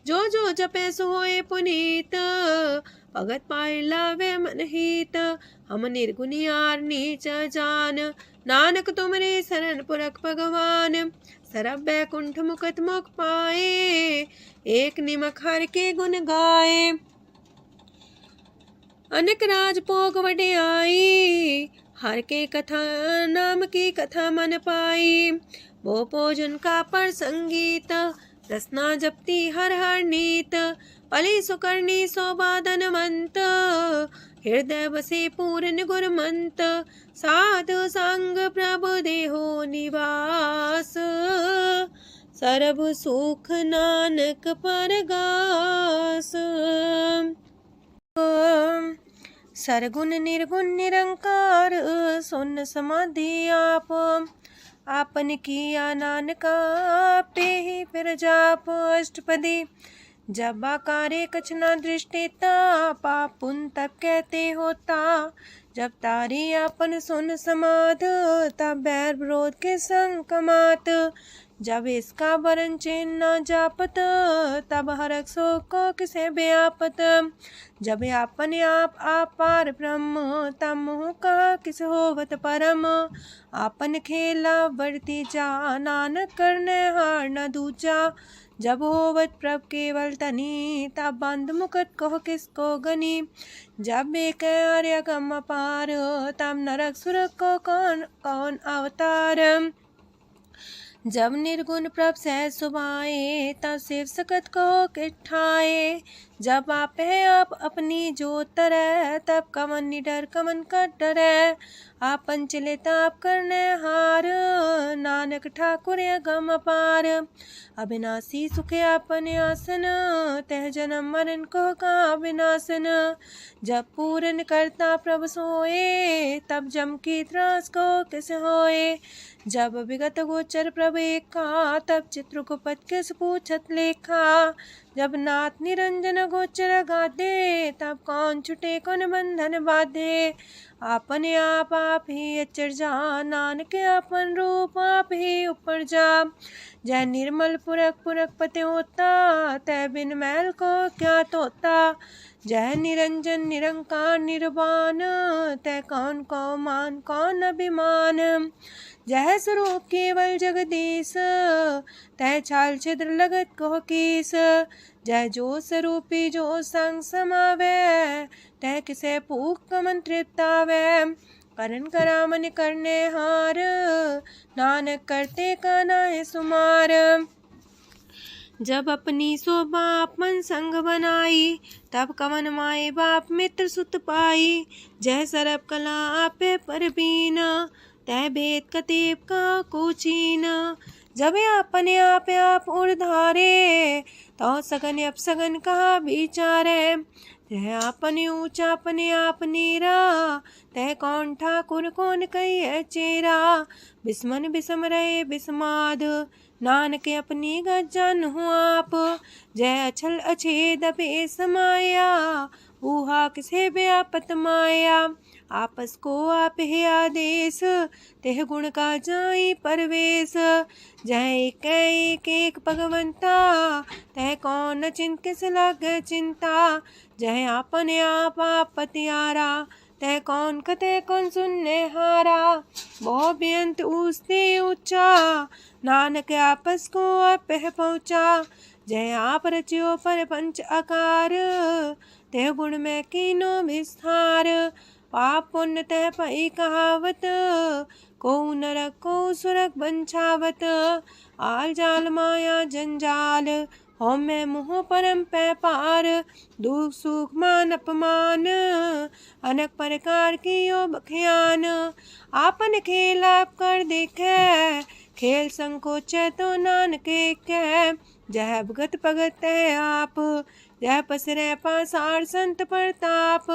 [SPEAKER 1] जो जो जपे सो होए पुनीत, भगत पाए लावे मन हित। हम निर्गुनियार नीच जान, नानक तुमरे शरण पुरख भगवान, सरब बैकुंठ मुकत मुख पाए, एक निमक हर के गुण गाए। अनेक राज भोग वड्याई, हर के कथा नाम की कथा मन पाई, वो भोजन का पर संगीत, रसना जपती हर हर नीत, पली सुकर्णी सौबाधनवंत, हृदय बसे पूर्ण गुरमंत, साधु संग प्रभु देहो निवास, सरब सुख नानक परगास। सरगुण निर्गुण निरंकार, सुन समाधि आप, आपन किया नानका पे ही फिर जाप। अष्टपदी। जब आकारे कछ न दृष्टिता, पाप पुण्य तब कहते होता, जब तारी आपन सुन समाध, तब बैर विरोध के संग कमात, जब इसका वरण चिन्ह न जापत, तब हरक शोक को किसे व्यापत, जब आपने आप पार ब्रह्म, तब मोह का किस होवत परम, आपन खेला बढ़ती जा, नानक करने हार न दूजा, जब होवत प्रभ केवल तनी, तब बंद मुकट कहो किसको गनी, जब एक आर्य गम पार, तब नरक सुरक को कौन कौन अवतार, जब निर्गुण प्रभ सहज सुभाए, तब शिव सकत को किठाए, जब आप है आप अपनी जो तरह, तब कमन निडर कमन का डरै, आपन चले ताप करने हार, नानक ठाकुर गम पार, अविनाशी सुख आपन आसन, तह जन्म मरण को का विनाशन, जब पूरन करता प्रभु सोए, तब जम की त्रास को किस होए, जब विगत गोचर प्रभु एका, तब चित्रगुप्त किस पूछत लेखा, जब नाथ निरंजन गोचर गाधे, तब कौन छुटे कौन बंधन बाधे, आपने आप ही अचर जा, नानक आपन रूप आप ही ऊपर जा, जय निर्मल पुरख पुरख पते होता, तय बिन मैल को क्या तोता, जय निरंजन निरंकार निर्वाण, तय कौन को मान कौन अभिमान, जय स्वरूप केवल जगदीश, तय छाल छिद्र लगत को कीस, जय जो स्वरूपी जो संग समावे, तय किसे पूक कमन तृप्तावे, करण करामन करने हार, नानक करते का नाय सुमार, जब अपनी सो बाप मन संग बनाई, तब कवन माए बाप मित्र सुत पाई, जय सरब कला आपे पर बीना, तय भेद कतीब का कोचीन, जब अपने आप उड़धारे, तो सगन अपसगन कहा विचारे, तह अपने ऊंचा अपने आप नीरा, तह कौन ठाकुर कौन कही चेरा, बिस्मन बिसम रहे बिस्माद, नानक अपनी गजन हो आप, जय अछल अछेद पे समाया, ऊहा किसे व्यापत माया, आपस को आप है आदेश, तेह गुण का जाई परवेश। जह एक एक भगवंता, तह कौन चिंत किस लग चिंता। जह आपने आप पतियारा, तह कौन कते कौन सुनने हारा। बहु बेअंत ऊसते ऊंचा, नानक आपस को आप पहुँचा। जय आप रचियो पर पंच आकार, तह गुण में कीनो विस्तार। पाप पुण्य तह पई कहावत, को नरक को सुरक बंछावत। आल जाल माया जंजाल, हो मैं मुँह परम पै पार। दुख सुख मान अपमान, अनेक प्रकार की यो बखियान। आपन खेल आप कर देखे, खेल संकोच तो नानके कह। जह भगत भगत है आप, जह पसरे पासार संत प्रताप।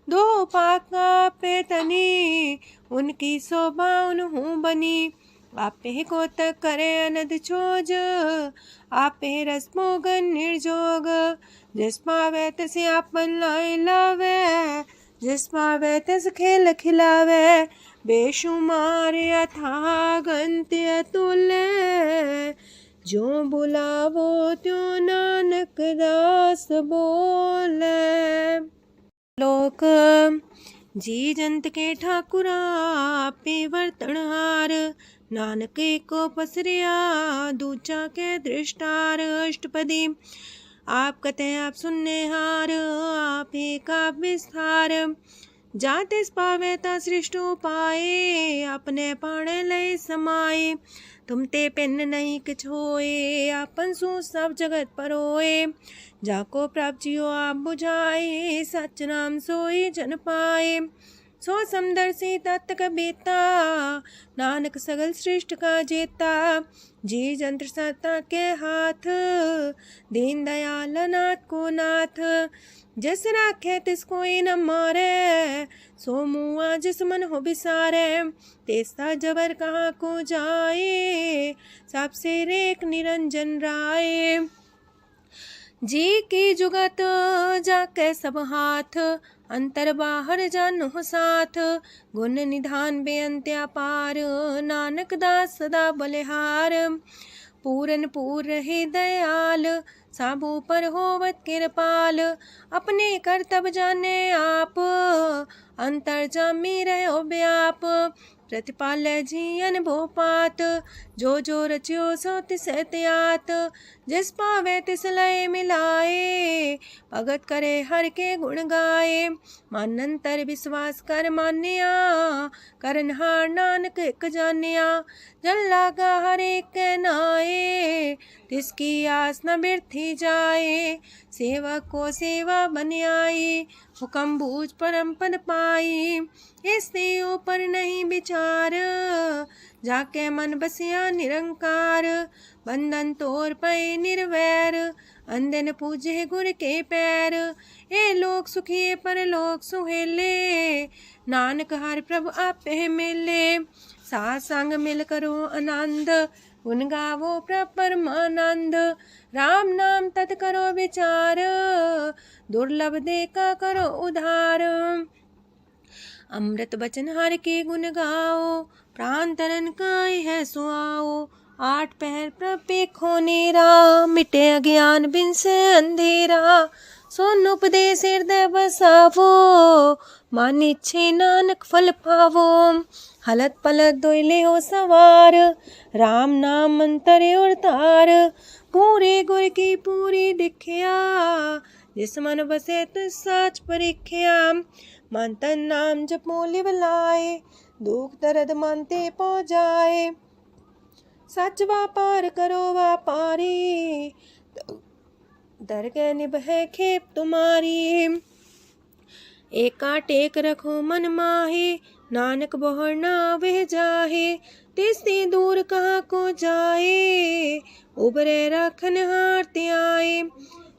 [SPEAKER 1] दो पाका पे तनी, उनकी शोभा उन्हूं बनी। आपे को तक करे अनद छोज, आपे रस मोगन निर्जोग। जिस पावे तसे आपन लाई लावे, जिस पावे तस खेल खिलावे। बेशुमार अथागंत अतुल्य, जो बुलावो त्यों नानक दास बोले। लोक जी जंत के ठाकुरा, आपे वर्तन हार। नानक को पसरिया, दूजा के दृष्टार। अष्टपदी आप कते आप सुनने हार, आप का विस्तार। जातिस पावे ता सृष्ट पाए, अपने पाणे लय समाए। तुम ते पिन नहीं किछ होए, आपन सु सब जगत परोए। जाको प्राप्त जियो आप बुझाए, सच नाम सोई जन पाए। सो समदर्शी तत्त बेता, नानक सगल सृष्ट का जेता। जी जंत्र सत्ता के हाथ, दीन दयाल नाथ को नाथ। जिस राखे तिस कोई न मारे, सो मुआ जिस मन हो बिसारे। तेस्ता जबर कहाँ को जाए, सबसे रेख निरंजन राय। जी की जुगत जाके सब हाथ, अंतर बाहर जानो साथ। गुण निधान बेअंत अपार, नानक दास सदा बलिहार। पूरन पूर रहे दयाल, साबू पर होवत कृपाल। अपने करतब जाने आप, अंतर जामी रहो व्याप। प्रतिपाल जियन भोपात, जो जो रचियो सो तिस त्यात। जिस पावे तिस लय मिलाए, भगत करे हर के गुण गाए। मानंतर विश्वास कर मान्या, करन हार नानक एक जानिया। जल लागा हर एक नाए, तिसकी आस न बिरथी जाए। सेवक को सेवा बन आई, हुक्म बूझ परम पद पाई। इससे ऊपर नहीं विचार, जाके मन बसिया निरंकार। बंधन तोड़ पे निर्वैर, अंधन पूजे गुर के पैर। ए लोक सुखिए पर लोक सुहेले, नानक हर प्रभु आपे मिले। साथ संग मिल करो आनंद, गुण गावो प्रभु परमानंद। राम नाम तत् करो विचार, दुर्लभ देखा करो उधार। अमृत बचन हर के गुण गाओ, प्राण तरन काय है सुआओ। आठ पहर प्रपे खोनेरा, मिटे अज्ञान बिन से अंधेरा। सोन उपदेश हृदय बसावो, मानी छे नानक फल पावो। हलत पलत दोयले हो सवार, राम नाम मंत्र और तार। पूरे गुर की पूरी दिखिया, जिस मन बसे तिस साच परिख्या। मन तन नाम जपो लिव लाए, दुख दर्द मानते पौ जाए। सच व्यापार करो व्यापारी, दरगह निभै खेप तुम्हारी। एका टेक रखो मन माहे, नानक बहुर ना वह जाहे। तिससे दूर कहाँ को जाए, उबरे राखन हार त्याए।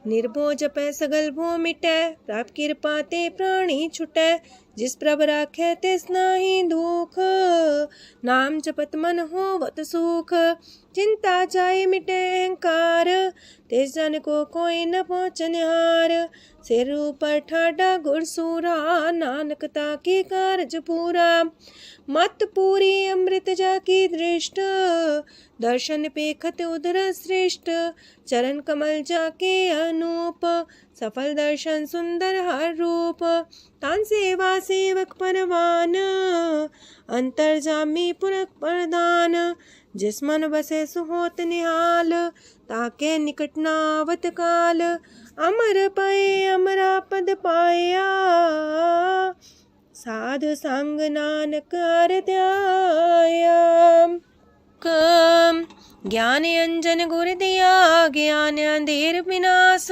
[SPEAKER 1] निर्भो जपै सगल भो मिटै, प्रभ कृपा ते प्राणी छुटै। जिस प्रभ राखै तिस नाहि दुख, नाम जपत मन होवत सुख। चिंता जाए मिटै अहंकार, तिस जन को कोई न पहुँचनिहार। सिर ऊपर ठाडा गुरसूरा, नानक ताकी कारज पूरा। मत पूरी अमृत जाकी दृष्ट, दर्शन पेखत उधर श्रेष्ठ। चरण कमल जाके अनूप, सफल दर्शन सुंदर हर रूप। तान सेवा सेवक परवान, अंतर जामी पुरख प्रदान। जिस मन बसे सुहोत निहाल, ताके निकट नावत काल। अमर पाए अमरा पद पाया, साध संग नानक हर ध्याया। ज्ञान अंजन गुर दिया, ज्ञान अंधेर विनाश।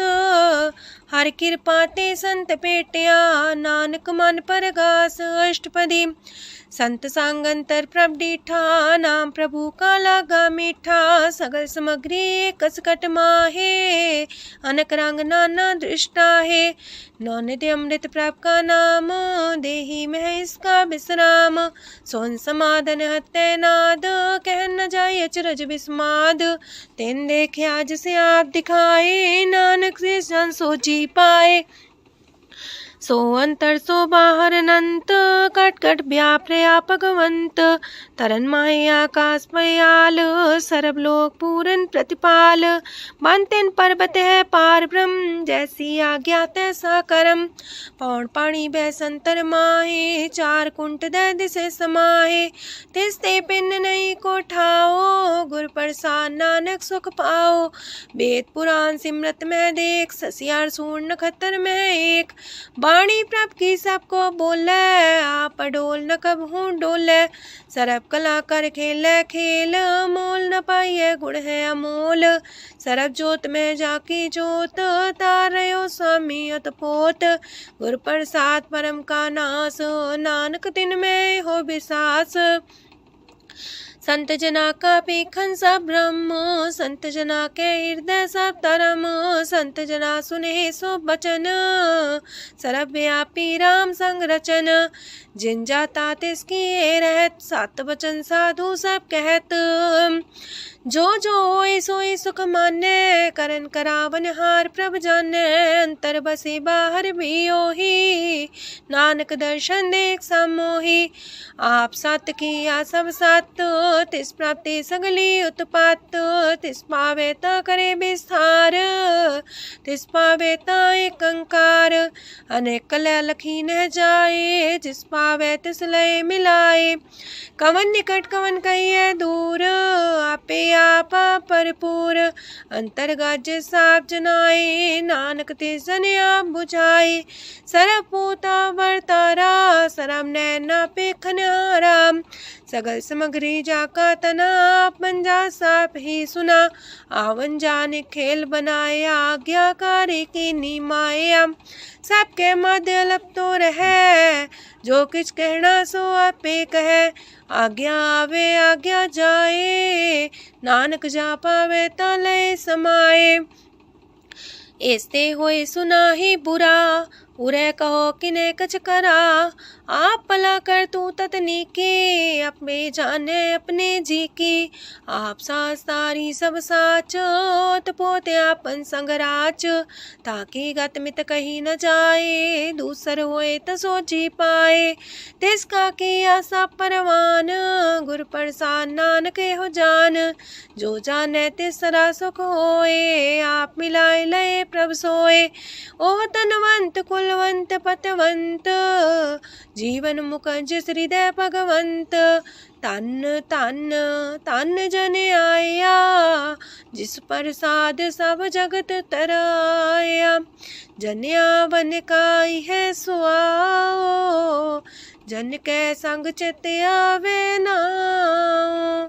[SPEAKER 1] हर कृपा ते संत पेटिया, नानक मन परगास। अष्टपदी संत संग अंतर प्रभ डीठा, नाम प्रभु का लागा मीठा। सगल सामग्री कसकट माहे, अनक रंग नाना दृष्टा है। नौनिधि अमृत प्रभ का नाम, देही में इसका विश्राम। सोन समाधन हत्ते नाद, कह न जाए अचरज विस्माद। तेन देखे आज से आप दिखाए, नानक से जन सो जी पाए। सो अंतर सो बाहर अनंत, कट कट व्याप रया भगवंत। तरन माहे आकाश पयाल, सरब लोक पूरन प्रतिपाल। बनतेन पर्वत है पार ब्रह्म, जैसी आज्ञा तैसा करम। पौन पाणी बह संतर माहे, चार कुंट दह दिसे समाहे। तिसते पिन नहीं को ठाओ, गुर प्रसाद नानक सुख पाओ। वेद पुराण सिमरत में देख, ससियार सूर नखत्तर में एक। वाणी प्रभ की सबको बोले, आप अडोल न कबहू डोले। सरब कला कर खेले खेल, मोल न पाइए गुण है अमोल। सरब जोत में जाकी जोत, तारयो स्वामी अतपोत। गुर प्रसाद परम का नास, नानक तिन में हो विसास। संत जना का पेखन सब ब्रह्म, संत जना के हृदय सब धर्म। संत जना सुने सो बचन, सरब व्यापी राम संग रचन। जिन जाता तिसकी रहत, सात वचन साधु सब कहत। जो जो होए सोए सुख माने, करन करावन हार प्रभ जाने। अंतर बसे बाहर भी ओही, नानक दर्शन देख समोही। आप सत किया सब सत, तिस प्राप्ति सगली उत्पात। तिस पावे ता करे विस्तार, तिस पावे ता एक अंकार। अनेक कलय लखी न जाए, जिस पावे तिस लय मिलाए। कवन निकट कवन कहिए दूर, आपे आपा भरपूर। अंतर गाज साप जनाए, नानक तिस जन आप बुझाए। सरब पूता वर्तारा, सरम नैना पेखन हारा। सगल सामग्री जाका तना, आप मंजा साप ही सुना। आवन जाने खेल बनाए, आज्ञाकारी की निमाया। सबके मध्य लब तो रहे, जो किछ कहना सो आपे कहे। आज्ञा आवे आज्ञा जाए, नानक जा पावे ता लय समाए। ऐसे होए सुना ही बुरा, उरे कहो किने कछ करा। आप भला कर तू ततनी के, अपने जाने अपने जी की। आप सास तारी सब साच, पोते आपन संगराच। ताकि गत मित कही न जाए, दूसर होए तसो जी पाए। तिसका किया सब परवान, गुर प्रसाद नानक हो जान। जो जाने तिसरा सुख होए, आप मिलाए लय प्रभ सोए। ओह तनवंत कुलवंत पतवंत, जीवन मुकज हृदय भगवंत। तन तन तन जन आया, जिस प्रसाद सब जगत तराया। जन्या वन काई है सुआओ, जन के संग चित आवे नाओ।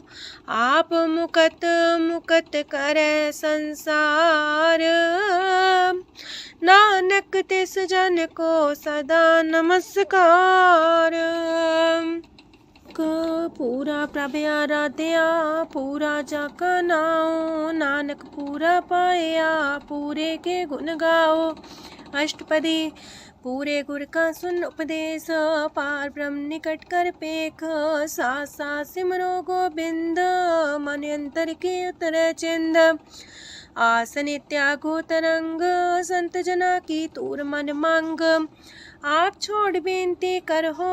[SPEAKER 1] आप मुकत मुकत करे संसार, नानक तिस जन को सदा नमस्कार। पूरा प्रभ आराध्या, पूरा जाका नाओ। नानक पूरा पाया, पूरे के गुण गाओ। अष्टपदी पूरे गुर का सुन उपदेश, पार ब्रह्म निकट कर पेख। साथ साथ सिमरो गोबिंद, मन अंतर की उतरे चिंद। आसन त्यागो तरंग, संत जना की तूर मन मांग। आप छोड़ बेनती कर हो,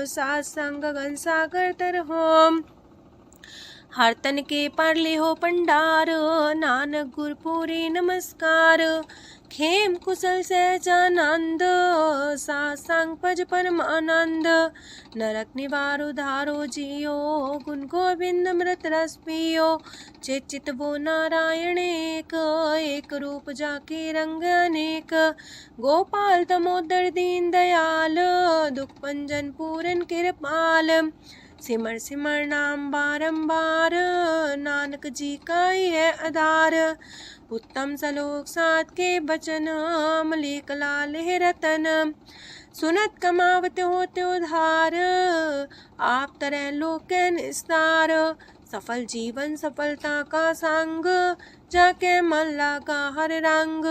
[SPEAKER 1] सात संग गगन सागर तर हो। हर तन के परले हो पंडार, नानक गुरपुरी नमस्कार। खेम कुशल सहजानंद, सासंग पज परमानंद। नरक निवार उधारो जियो, गुण गोविंद मृत रस पियो। चित वो नारायण एक, एक रूप जाके रंग अनेक। गोपाल दामोदर दीन दयाल, दुख भंजन पूरन कृपाल। सिमर सिमर नाम बारंबार, नानक जी का ही है आधार। उत्तम सलोक साध के बचन, मलिक लाल है रतन। सुनत कमावत होते उधार, आप तरह लोक निस्तार। सफल जीवन सफलता का संग, जाके मन लागा हर रंग।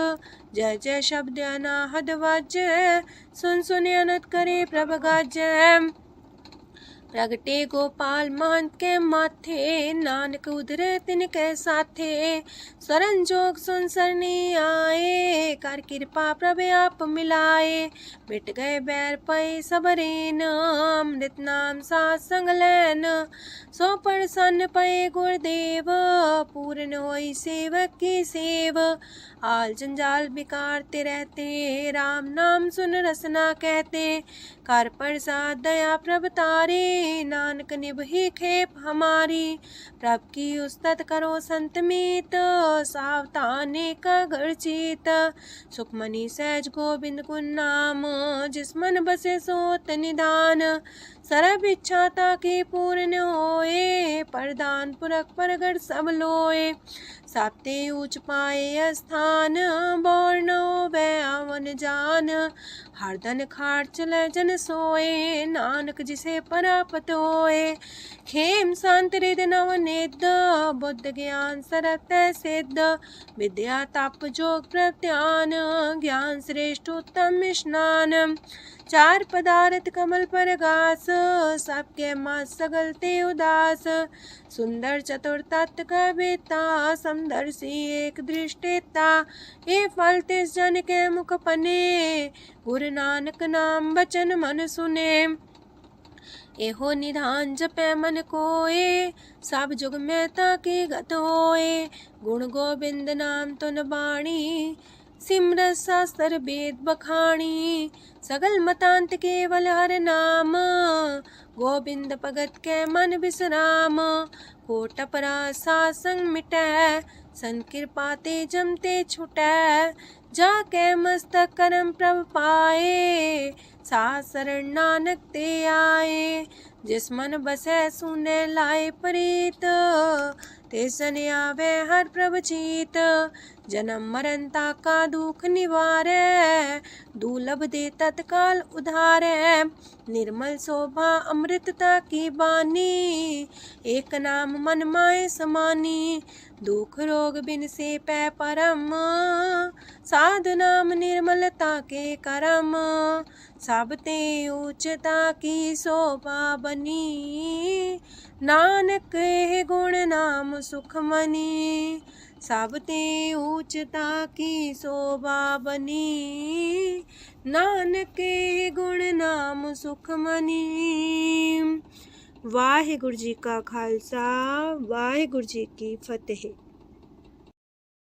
[SPEAKER 1] जय जय शब्द अनाहद वाजय, सुन सुन अनत करे प्रभ गाजय। प्रगटे गोपाल महंत के माथे, नानक उधरे तिनके साथे। सरन जोग सुन सरनी आए, कर कृपा प्रभ आप मिलाए। मिट गए बैर पै सबरेन, अमृत नाम साथ संग लैन। सो प्रसन्न पै गुरुदेव, पूर्ण होई सेवक की सेव। आल जंजाल बिकारते रहते, राम नाम सुन रसना कहते। कर प्रसाद दया प्रभ तारे, नानक निभहि खेप हमारी। प्रभ की उस्तत करो संत मीत, सावधाने का घर चीत। सुखमनी सहज गोविंद गुण नाम, जिस मन बसे सोत निधान। सर्व इच्छा ताकी पूर्ण होए, प्रदान पुरख परगट सब लोए। साप्ते ऊंच पाए स्थान, बोर न होवे आवन जान। हरदन खाट चले जन सोए, नानक जिसे परापत होए। खेम शांत हृदय नव निध, बुद्ध ज्ञान सरत सिद्ध। विद्या तप जोग प्रत्यान, ज्ञान श्रेष्ठ उत्तम स्नान। चार पदार्थ कमल पर घास, सबके मास सगलते उदास। सुंदर चतुर तत्व का बेता, समदर्शी एक दृष्टिता। ये फल तिस जन के मुख पने, गुरु नानक नाम बचन मन सुने। एहो निधान जपै मन कोए, सब जुग में ताकी गत होए। गुण गोविंद नाम तुन बाणी, सिमरत शास्त्र वेद बखाणी। सगल मतांत केवल हर नाम, गोविंद भगत के मन विश्राम। कोट अपराध सात संग मिटै, संत कृपा ते जमते छुटै। जाके मस्तक करम प्रभ पाए, साथ शरण नानक ते आए। जिस मन बसै सुने लाए प्रीत, तिस जन आवे हर प्रभ चीत। जन्म मरण ताका दुख निवारै, दुर्लभ दे तत्काल उधारै। निर्मल शोभा अमृतता की बानी, एक नाम मन माए समानी। दुख रोग बिन से पै परम, साधु नाम निर्मलता के करम। सब ते उच्चता की शोभा बनी, नानक है गुण नाम सुखमनी। सब ते उच्चता की शोभा बनी, नानक है गुण नाम सुखमनी। वाहिगुरु जी का खालसा, वाहिगुरु जी की फतेह।